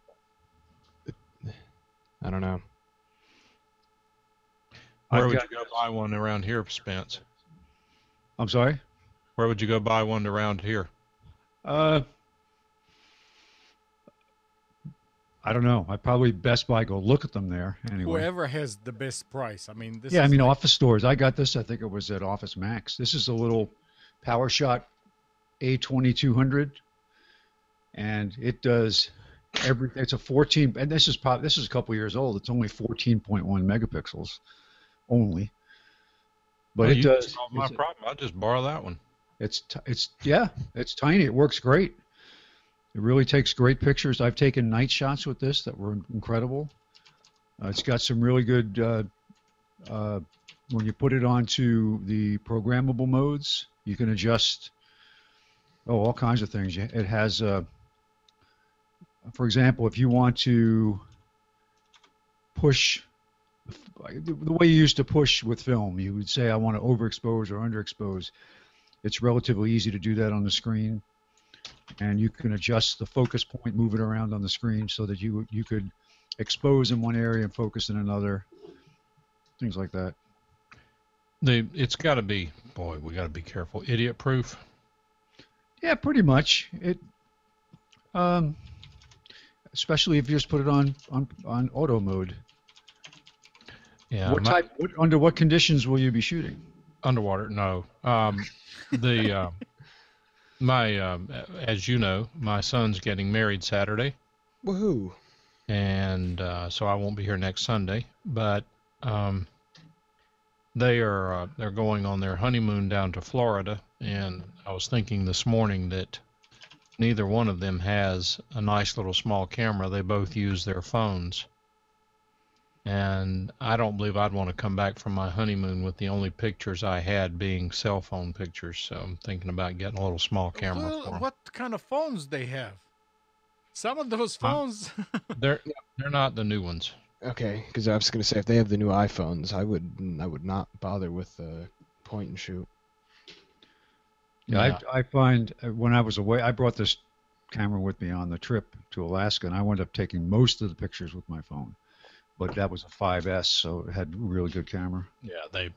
I don't know. Where would you go buy one around here, Spence? I'm sorry? Where would you go buy one around here? I don't know. I probably Best Buy go look at them there anyway. Whoever has the best price. I mean, this Yeah, I is mean, like- office stores. I got this. I think it was at Office Max. This is a little PowerShot A2200, and it does everything. It's a 14, and this is a couple years old. It's only 14.1 megapixels only, but Well, it you does. solved my problem. I'll just borrow that one. It's tiny. It works great. It really takes great pictures. I've taken night shots with this that were incredible. It's got some really good, when you put it onto the programmable modes, you can adjust, all kinds of things. It has, for example, if you want to push, the way you used to push with film, you would say, I want to overexpose or underexpose. It's relatively easy to do that on the screen. And you can adjust the focus point, move it around on the screen so that you could expose in one area and focus in another, things like that. It's got to be, boy, we got to be careful. Idiot proof. Yeah, pretty much. It, especially if you just put it on auto mode. Yeah. Under what conditions will you be shooting? Underwater? No. As you know, my son's getting married Saturday. Woohoo! And so I won't be here next Sunday. But they're going on their honeymoon down to Florida, and I was thinking this morning that neither one of them has a nice little small camera. They both use their phones. And I don't believe I'd want to come back from my honeymoon with the only pictures I had being cell phone pictures. So I'm thinking about getting a little small camera Well, for them. what kind of phones they have? Some of those phones. They're not the new ones. Okay, because I was going to say if they have the new iPhones, I would not bother with the point and shoot. Yeah, I find when I was away, I brought this camera with me on the trip to Alaska, and I wound up taking most of the pictures with my phone. But that was a 5S, so it had a really good camera. Yeah,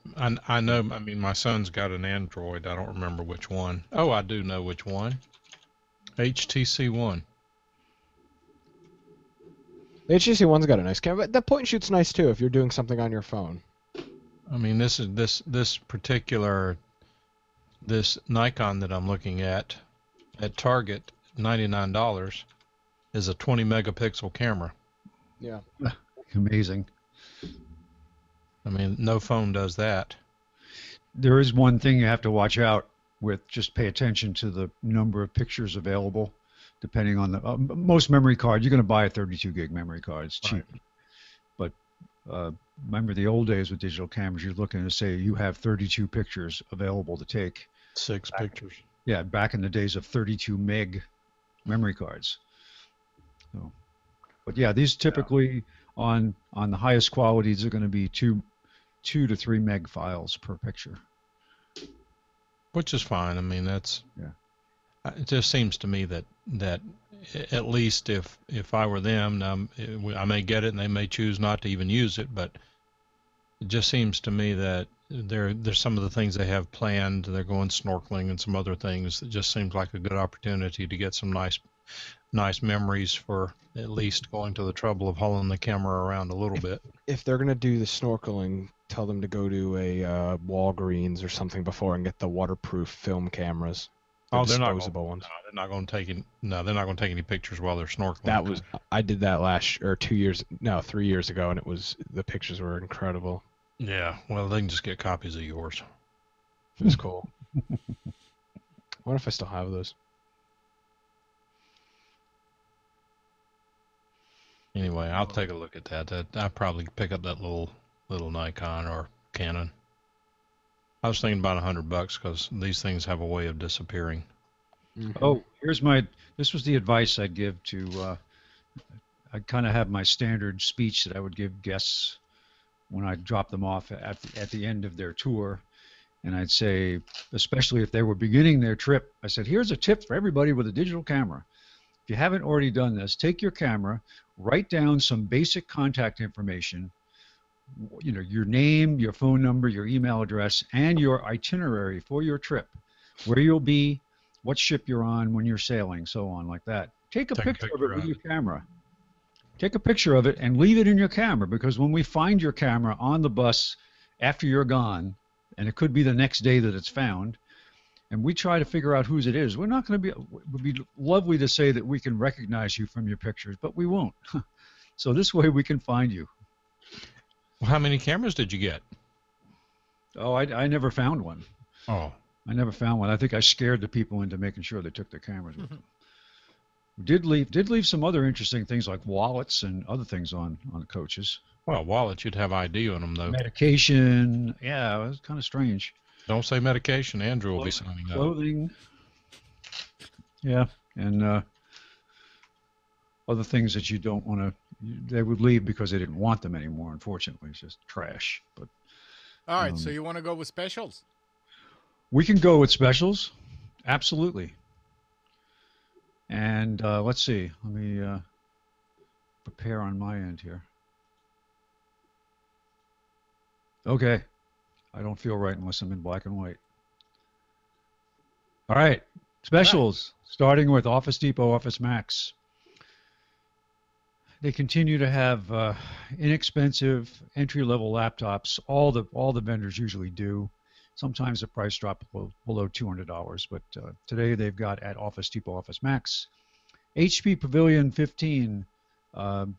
I know. I mean, my son's got an Android. I don't remember which one. Oh, I do know which one. HTC One. The HTC One's got a nice camera, but the point and shoot's nice too if you're doing something on your phone. I mean, this Nikon that I'm looking at Target, $99, is a 20 megapixel camera. Yeah. Amazing. I mean, no phone does that. There is one thing you have to watch out with. Just pay attention to the number of pictures available, depending on the most memory card. You're going to buy a 32 gig memory card. It's cheap. Right. But remember the old days with digital cameras, you're looking to say you have 32 pictures available to take. 6 pictures. Yeah, back in the days of 32 meg memory cards. So, but yeah, these typically on the highest qualities are going to be 2 to 3 meg files per picture. Which is fine. I mean, it just seems to me that at least if I were them, I may get it and they may choose not to even use it, but it just seems to me that there's some of the things they have planned. They're going snorkeling and some other things. It just seems like a good opportunity to get some nice memories for at least going to the trouble of hauling the camera around a little bit. If they're gonna do the snorkeling, tell them to go to a Walgreens or something before and get the waterproof film cameras. They're disposable ones. No, they're not going to take any pictures while they're snorkeling. I did that 3 years ago, and the pictures were incredible. Yeah, well, they can just get copies of yours. It was cool. I wonder if I still have those. Anyway, I'll take a look at that. I'll probably pick up that little Nikon or Canon. I was thinking about $100 because these things have a way of disappearing. Mm-hmm. Oh, this was the advice I'd give to, I kind of have my standard speech that I would give guests when I drop them off at the end of their tour. And I'd say, especially if they were beginning their trip, I said, here's a tip for everybody with a digital camera. If you haven't already done this, take your camera, write down some basic contact information, your name, your phone number, your email address, and your itinerary for your trip, where you'll be, what ship you're on, when you're sailing, so on, like that. Take a picture of it with your camera. Take a picture of it and leave it in your camera, because when we find your camera on the bus after you're gone, and it could be the next day that it's found, and we try to figure out whose it is, we're not going to be, it would be lovely to say that we can recognize you from your pictures, but we won't. So this way we can find you. Well, how many cameras did you get? Oh, I never found one. Oh. I never found one. I think I scared the people into making sure they took their cameras with them. We did leave some other interesting things like wallets and other things on the coaches. Well, wallets, you'd have ID on them, though. Medication. Yeah, it was kind of strange. Don't say medication. Andrew will be signing up. Clothing. Yeah, and other things that you don't want to. They would leave because they didn't want them anymore. Unfortunately, it's just trash. But all right, so you want to go with specials? We can go with specials, absolutely. And let's see. Let me prepare on my end here. Okay. I don't feel right unless I'm in black and white. All right. Specials, starting with Office Depot, Office Max. They continue to have inexpensive entry-level laptops. All the vendors usually do. Sometimes the price drop below $200, but today they've got at Office Depot, Office Max, HP Pavilion 15, AMD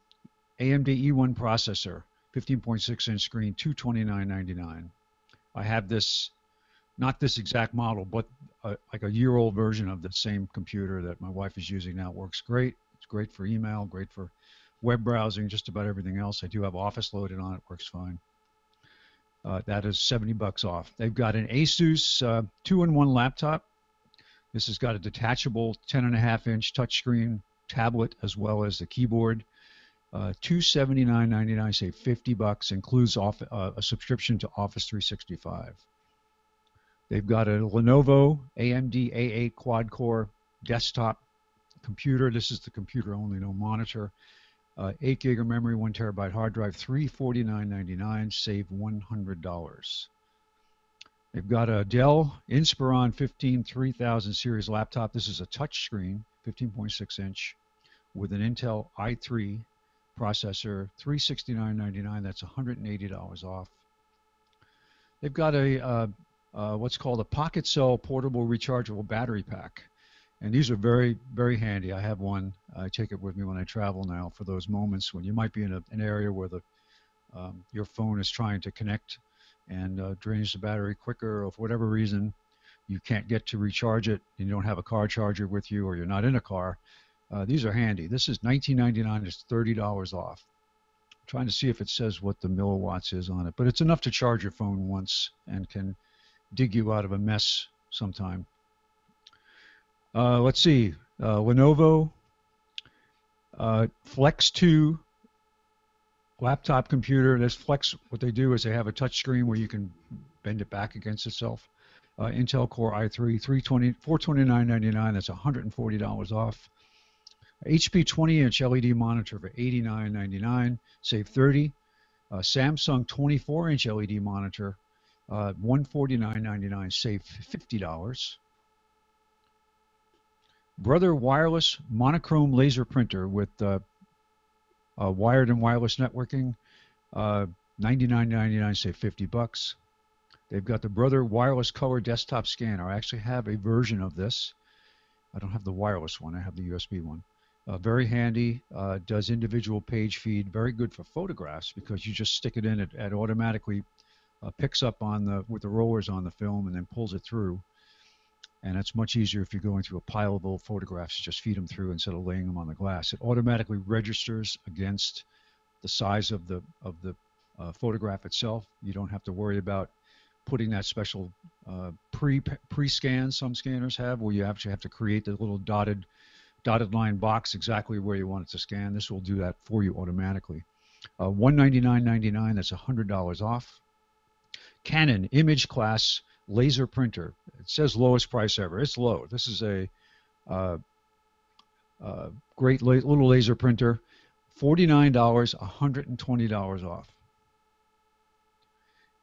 E1 processor, 15.6-inch screen, $229.99. I have this, not this exact model, but like a year-old version of the same computer that my wife is using now. It works great. It's great for email, great for web browsing, just about everything else. I do have Office loaded on it. Works fine. That is $70 off. They've got an Asus 2-in-1 laptop. This has got a detachable 10.5-inch touchscreen tablet as well as the keyboard. $279.99, say $50, includes a subscription to Office 365. They've got a Lenovo AMD A8 quad-core desktop computer. This is the computer only, no monitor. 8 gig of memory, 1 terabyte hard drive, $349.99, save $100. They've got a Dell Inspiron 15 3000 series laptop. This is a touchscreen, 15.6-inch, with an Intel i3 processor, $369.99. That's $180 off. They've got a what's called a Pocket Cell portable rechargeable battery pack. And these are very, very handy. I have one. I take it with me when I travel now for those moments when you might be in an area where your phone is trying to connect and drains the battery quicker, or for whatever reason you can't get to recharge it and you don't have a car charger with you, or you're not in a car. These are handy. This is $19.99. It's $30 off. I'm trying to see if it says what the milliwatts is on it, but it's enough to charge your phone once and can dig you out of a mess sometime. Let's see, Lenovo Flex 2 laptop computer. This Flex, what they do is they have a touch screen where you can bend it back against itself. Intel Core i3, $429.99. That's $140 off. HP 20-inch LED monitor for $89.99, save $30. Samsung 24-inch LED monitor, $149.99, save $50. Brother wireless monochrome laser printer with wired and wireless networking, $99.99, save $50. They've got the Brother wireless color desktop scanner. I actually have a version of this. I don't have the wireless one. I have the USB one. Very handy. Does individual page feed. Very good for photographs because you just stick it in. It automatically picks up on with the rollers on the film and then pulls it through. And it's much easier if you're going through a pile of old photographs to just feed them through instead of laying them on the glass. It automatically registers against the size of the photograph itself. You don't have to worry about putting that special pre-scan some scanners have, where you actually have to create the little dotted line box exactly where you want it to scan. This will do that for you automatically. $199.99, that's $100 off. Canon image class laser printer. It says lowest price ever. It's low. This is a great little laser printer. $49, $120 off.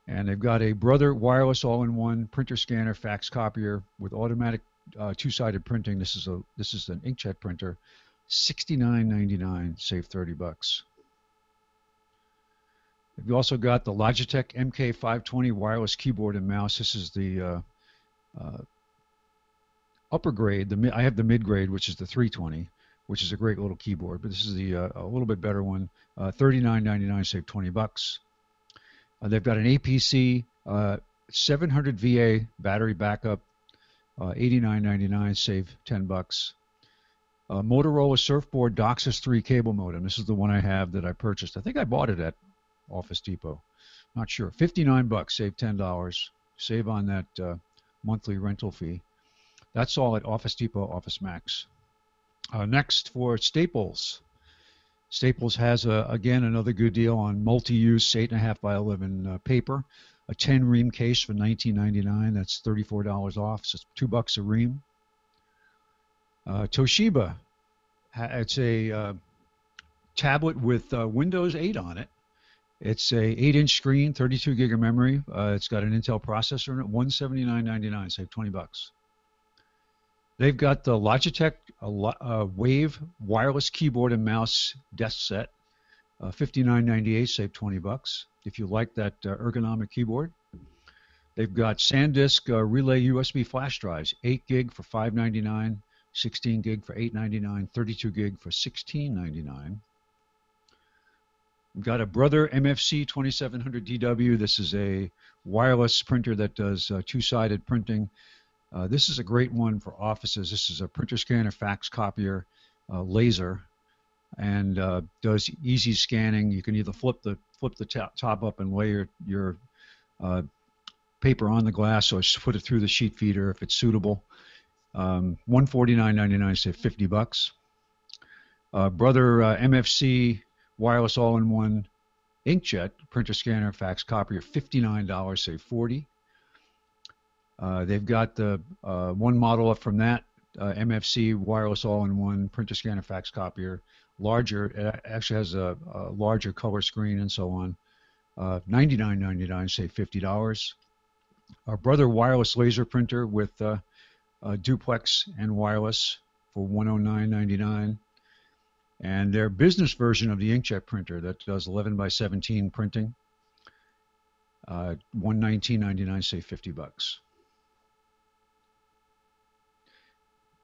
And they've got a Brother wireless all-in-one printer scanner fax copier with automatic two-sided printing. This is an inkjet printer. $69.99, save $30. We've also got the Logitech MK520 wireless keyboard and mouse. This is the upper grade. I have the mid grade, which is the 320, which is a great little keyboard. But this is the a little bit better one. $39.99, save $20. They've got an APC 700 VA battery backup. $89.99, save $10. Motorola Surfboard DOCSIS 3 cable modem. This is the one I have that I purchased. I think I bought it at Office Depot. Not sure. $59, save $10. Save on that monthly rental fee. That's all at Office Depot, Office Max. Next for Staples. Staples has, again, another good deal on multi-use 8.5 by 11 paper. A 10 ream case for $19.99. That's $34 off. So it's $2 a ream. Toshiba. It's a tablet with Windows 8 on it. It's a 8-inch screen, 32 gig of memory. It's got an Intel processor in it. $179.99. Save $20. They've got the Logitech Wave wireless keyboard and mouse desk set. $59.98. Save $20. If you like that ergonomic keyboard. They've got SanDisk Relay USB flash drives. 8 gig for $5.99. 16 gig for $8.99. 32 gig for $16.99. We've got a Brother MFC 2700 DW. This is a wireless printer that does two-sided printing. This is a great one for offices. This is a printer scanner, fax copier, laser, and does easy scanning. You can either flip the top up and lay your paper on the glass, or put it through the sheet feeder if it's suitable. $149.99, save $50. Brother MFC wireless all-in-one inkjet printer scanner fax copier, $59, save $40. They've got the one model up from that MFC wireless all-in-one printer scanner fax copier, larger. It actually has a larger color screen and so on. $99.99, save $50. Our Brother wireless laser printer with duplex and wireless for $109.99. And their business version of the inkjet printer that does 11 by 17 printing, $119.99, save $50.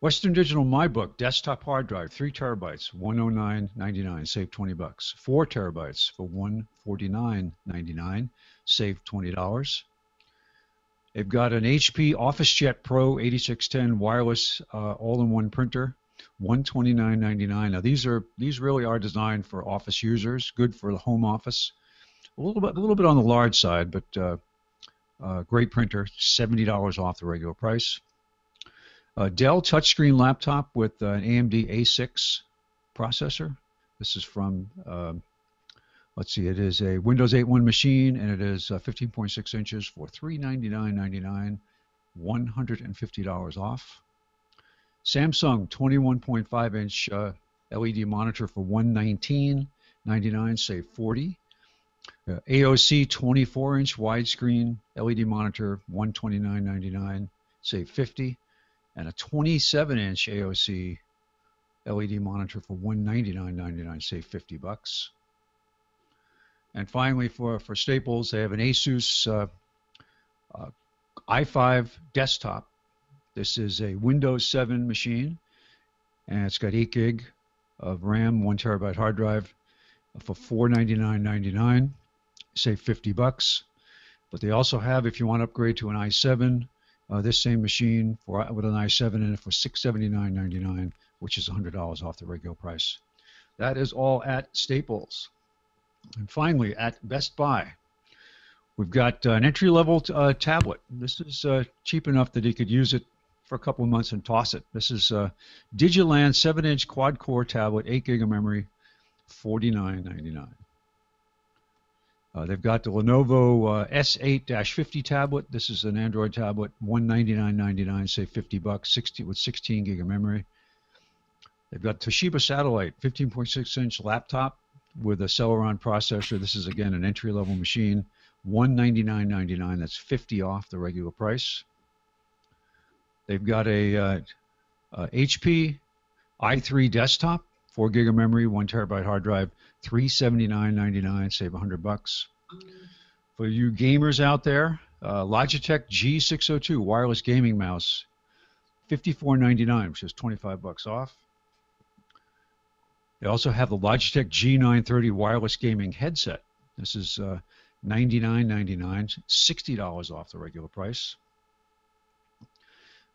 Western Digital MyBook desktop hard drive, 3 terabytes, $109.99, save $20. 4 terabytes for $149.99, save $20. They've got an HP OfficeJet Pro 8610 wireless all-in-one printer, $129.99. Now these really are designed for office users, good for the home office. A little bit on the large side, but great printer, $70 off the regular price. Dell touchscreen laptop with an AMD A6 processor. This is from, let's see, it is a Windows 8.1 machine, and it is 15.6 inches for $399.99, $150 off. Samsung 21.5-inch LED monitor for $119.99, save $40. AOC 24-inch widescreen LED monitor, $129.99, save $50. And a 27-inch AOC LED monitor for $199.99, save $50. And finally, for Staples, they have an Asus i5 desktop. This is a Windows 7 machine, and it's got 8 gig of RAM, 1 terabyte hard drive for $499.99, save $50. But they also have, if you want to upgrade to an i7, This same machine with an i7 in it for $679.99, which is $100 off the regular price. That is all at Staples. And finally, at Best Buy, we've got an entry-level tablet. This is cheap enough that you could use it for a couple of months and toss it. This is Digiland 7-inch quad-core tablet, 8 gig of memory, $49.99. They've got the Lenovo S8-50 tablet. This is an Android tablet, $199.99, say $50, with 16 gig of memory. They've got Toshiba Satellite, 15.6-inch laptop with a Celeron processor. This is, again, an entry-level machine, $199.99. That's $50 off the regular price. They've got a HP i3 desktop, 4 gig of memory, 1 terabyte hard drive, $379.99, save $100. For you gamers out there, Logitech G602 wireless gaming mouse, $54.99, which is $25 off. They also have the Logitech G930 wireless gaming headset. This is $99.99, $60 off the regular price.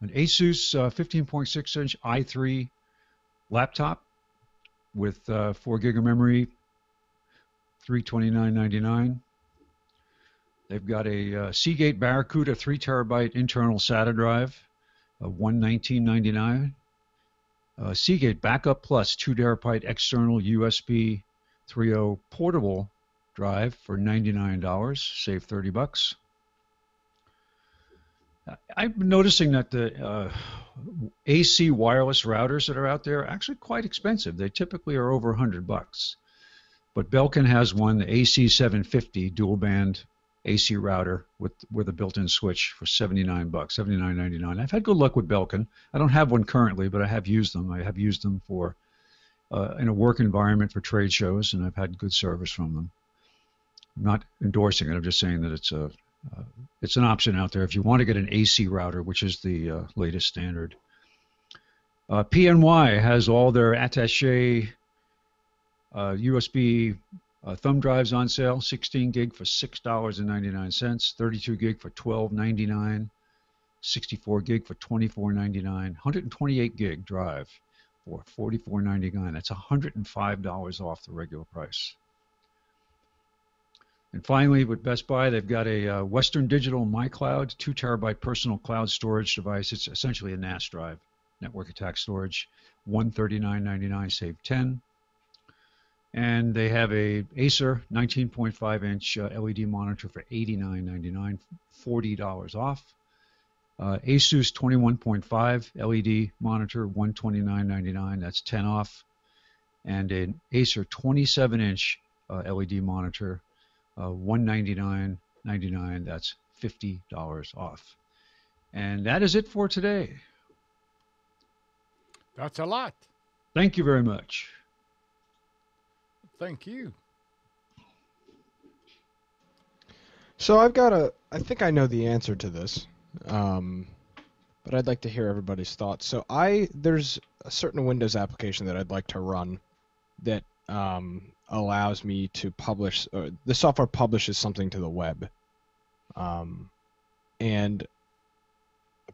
An Asus 15.6-inch i3 laptop with 4 gig of memory, $329.99. They've got a Seagate Barracuda 3 terabyte internal SATA drive, $119.99. Seagate Backup Plus 2 terabyte external USB 3.0 portable drive for $99, save $30. I've been noticing that the AC wireless routers that are out there are actually quite expensive. They typically are over $100. But Belkin has one, the AC750 dual band AC router with a built-in switch for $79, $79.99. I've had good luck with Belkin. I don't have one currently, but I have used them. I have used them for in a work environment for trade shows, and I've had good service from them. I'm not endorsing it. I'm just saying that it's an option out there if you want to get an AC router, which is the latest standard. PNY has all their attaché USB thumb drives on sale, 16 gig for $6.99, 32 gig for $12.99, 64 gig for $24.99, 128 gig drive for $44.99. That's $105 off the regular price. And finally, with Best Buy, they've got a Western Digital MyCloud 2 terabyte personal cloud storage device. It's essentially a NAS drive, network attached storage, $139.99, save $10. And they have a Acer 19.5-inch LED monitor for $89.99, $40 off. Asus 21.5 LED monitor, $129.99, that's $10 off. And an Acer 27-inch LED monitor, $199.99, that's $50 off. And that is it for today. That's a lot. Thank you very much. Thank you. So I think I know the answer to this, but I'd like to hear everybody's thoughts. So there's a certain Windows application that I'd like to run that allows me to publish, the software publishes something to the web. And the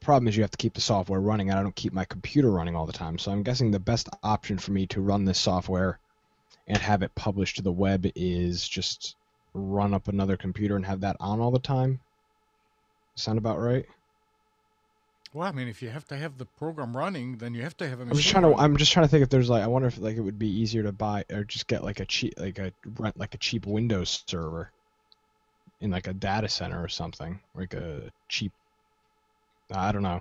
problem is you have to keep the software running, and I don't keep my computer running all the time. So I'm guessing the best option for me to run this software and have it published to the web is just run up another computer and have that on all the time. Sound about right? Well, I mean, if you have to have the program running, then you have to have a machine. I'm just trying to think if there's I wonder if it would be easier to buy or just get a cheap Windows server in a data center or something, like a cheap. I don't know.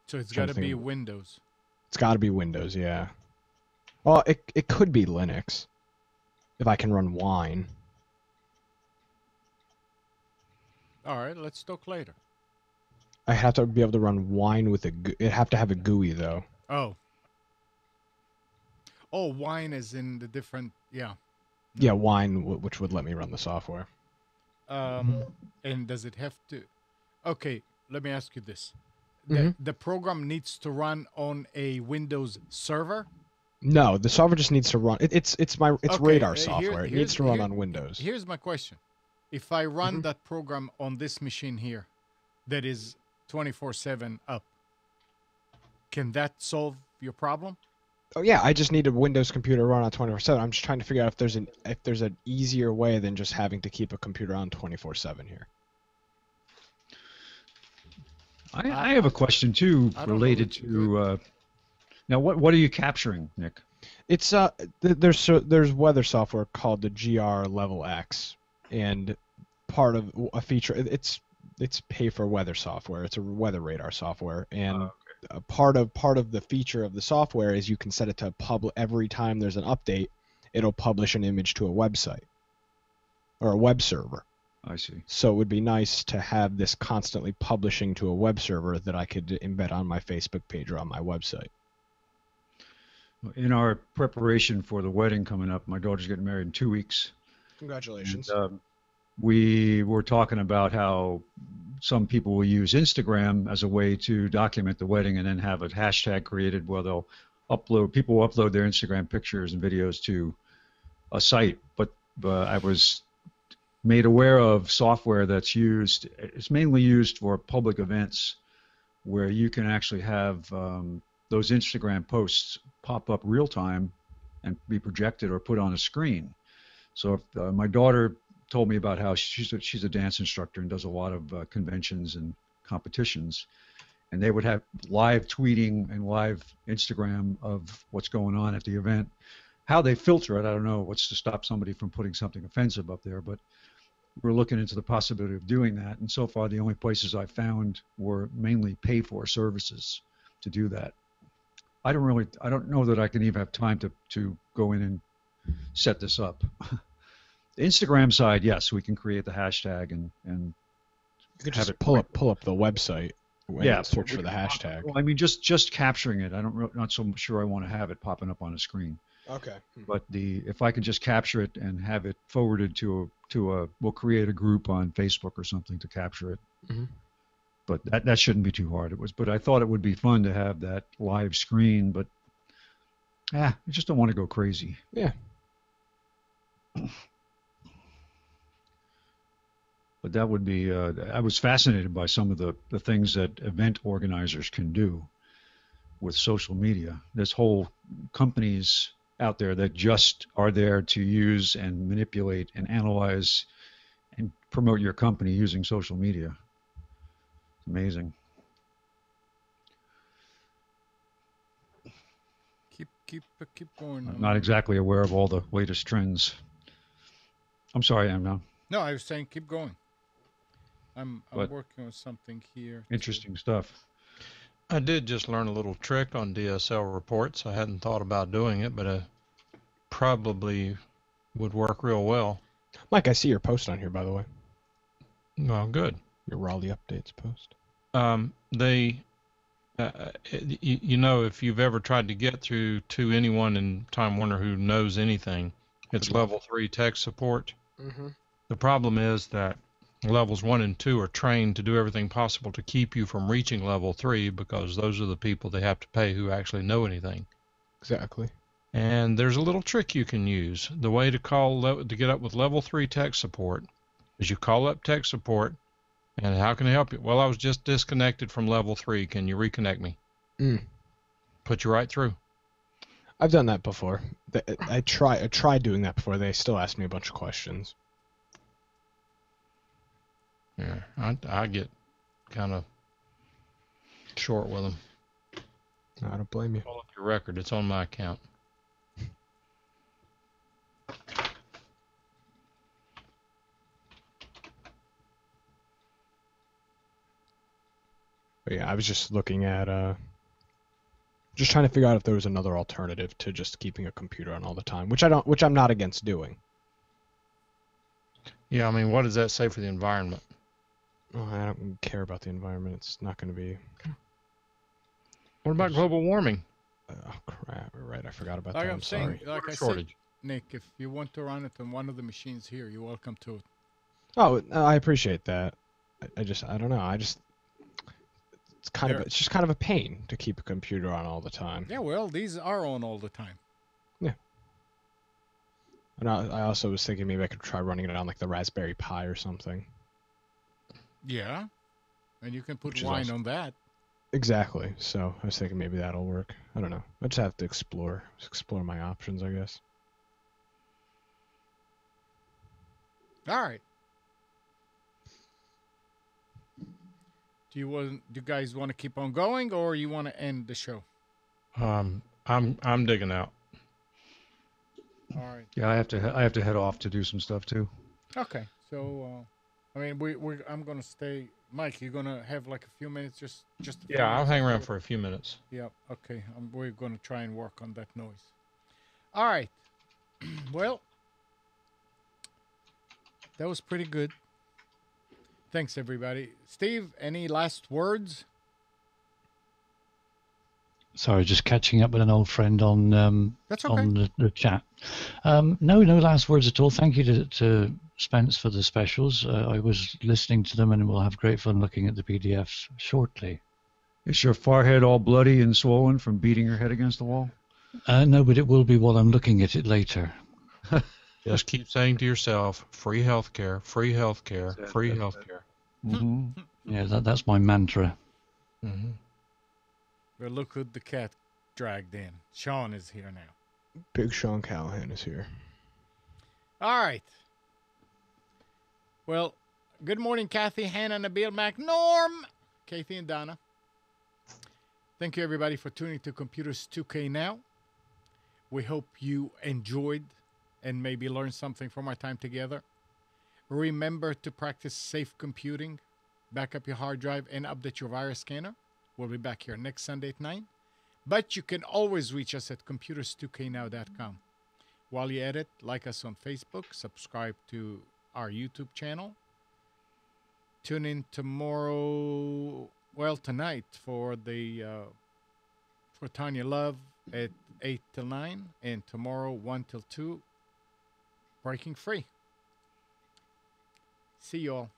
So it's got to be Windows. It's got to be Windows, yeah. Well, it could be Linux if I can run Wine. All right, let's talk later. I have to be able to run Wine with it have to have a GUI though. Oh, Wine is in the different, yeah. Yeah, Wine, which would let me run the software. And does it have to? Okay, let me ask you this: the program needs to run on a Windows server? No, the software just needs to run. It's Okay, Radar software. It needs to run on Windows. Here's my question: if I run that program on this machine here, that is 24/7 up. Can that solve your problem? Oh yeah, I just need a Windows computer run on 24/7. I'm just trying to figure out if there's an easier way than just having to keep a computer on 24/7 here. I have a question too I don't know related what's to now what are you capturing, Nick? It's there's weather software called the GR Level X, and part of a feature it's pay for weather software. It's a weather radar software, and a part of the feature of the software is you can set it to every time there's an update, it'll publish an image to a website or a web server. I see. So it would be nice to have this constantly publishing to a web server that I could embed on my Facebook page or on my website. In our preparation for the wedding coming up, my daughter's getting married in 2 weeks. Congratulations. And, we were talking about how some people will use Instagram as a way to document the wedding and then have a hashtag created where people will upload their Instagram pictures and videos to a site. But I was made aware of software that's used. It's mainly used for public events where you can actually have those Instagram posts pop up real time and be projected or put on a screen. So if, my daughter told me about how she's a dance instructor and does a lot of conventions and competitions, and they would have live tweeting and live Instagram of what's going on at the event. How they filter it, I don't know. What's to stop somebody from putting something offensive up there? But we're looking into the possibility of doing that. And so far, the only places I found were mainly pay-for services to do that. I don't know that I can even have time to go in and set this up. The Instagram side, yes, we can create the hashtag and you could just pull up the website and search for the hashtag. Well, I mean, just capturing it. Not so sure I want to have it popping up on a screen. Okay. But if I could just capture it and have it forwarded to we'll create a group on Facebook or something to capture it. Mm-hmm. But that shouldn't be too hard. But I thought it would be fun to have that live screen. But I just don't want to go crazy. Yeah. But that would be. I was fascinated by some of the things that event organizers can do with social media. There's whole companies out there that just are there to use and manipulate and analyze and promote your company using social media. It's amazing. Keep going. I'm not exactly aware of all the latest trends. I'm sorry, Amnon. No, I was saying keep going. I'm working on something here. Interesting stuff. I did just learn a little trick on DSL reports. I hadn't thought about doing it, but probably would work real well. Mike, I see your post on here, by the way. Well, good. Your Raleigh updates post. If you've ever tried to get through to anyone in Time Warner who knows anything, it's level 3 tech support. Mm-hmm. The problem is that levels 1 and 2 are trained to do everything possible to keep you from reaching level 3 because those are the people they have to pay who actually know anything. Exactly. And there's a little trick you can use. The way to get up with level 3 tech support is you call up tech support, and how can I help you? Well, I was just disconnected from level 3. Can you reconnect me? Put you right through. I've done that before. I tried doing that before. They still asked me a bunch of questions. Yeah, I get kind of short with them. I don't blame you. Pull up your record. It's on my account. But yeah, I was just looking at just trying to figure out if there was another alternative to just keeping a computer on all the time, which I'm not against doing. Yeah, I mean, what does that say for the environment? Oh, I don't care about the environment. It's not going to be. What about global warming? Oh crap! Right, I forgot about Like that. I'm I'm saying, sorry. like I said, Nick, if you want to run it on one of the machines here, you're welcome to it. Oh, I appreciate that. I don't know. It's just kind of a pain to keep a computer on all the time. Yeah, well, these are on all the time. Yeah. And I also was thinking maybe I could try running it on like the Raspberry Pi or something. Yeah. And you can put Which is wine awesome. on that. Exactly. So I was thinking maybe that'll work. I don't know. I just have to explore my options, I guess. All right. Do you guys want to keep on going, or you want to end the show? I'm digging out. All right. Yeah, I have to head off to do some stuff too. Okay. So, I mean, I'm gonna stay. Mike, you're gonna have like a few minutes, just a few Yeah, I'll minutes hang to around do it? for a few minutes. Yeah. Okay. We're gonna try and work on that noise. All right. Well, that was pretty good. Thanks, everybody. Steve, any last words? Sorry, just catching up with an old friend on That's okay. on the chat. No last words at all. Thank you to Spence for the specials. I was listening to them, and we'll have great fun looking at the PDFs shortly. Is your forehead all bloody and swollen from beating your head against the wall? No, but it will be while I'm looking at it later. Just keep saying to yourself, free healthcare, free healthcare, free healthcare. Mm-hmm. Yeah, that's my mantra. Mm-hmm. Well, look who the cat dragged in. Sean is here now. Big Sean Callahan is here. All right. Well, good morning, Kathy, Hannah, Nabil, Mac, Norm, Kathy, and Donna. Thank you, everybody, for tuning to Computers 2K Now. We hope you enjoyed and maybe learned something from our time together. Remember to practice safe computing, back up your hard drive, and update your virus scanner. We'll be back here next Sunday at 9. But you can always reach us at computers2know.com. While you're at it, like us on Facebook, subscribe to our YouTube channel. Tune in tomorrow, tonight for for Tanya Love at 8 till 9, and tomorrow 1 till 2, Breaking Free. See you all.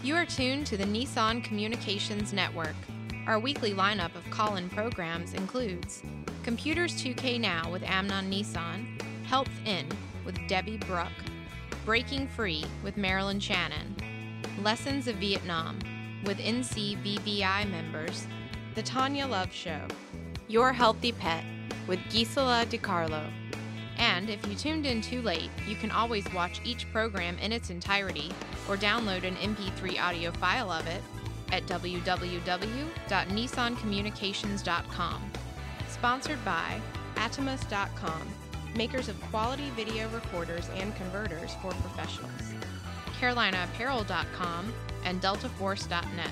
You are tuned to the Nissan Communications Network. Our weekly lineup of call-in programs includes Computers 2K Now with Amnon Nissan, Health In with Debbie Bruck, Breaking Free with Marilyn Shannon, Lessons of Vietnam with NCVVI members, The Tanya Love Show, Your Healthy Pet with Gisela DiCarlo. And if you tuned in too late, you can always watch each program in its entirety or download an MP3 audio file of it at www.nissancommunications.com. Sponsored by Atomus.com, makers of quality video recorders and converters for professionals, CarolinaApparel.com, and DeltaForce.net.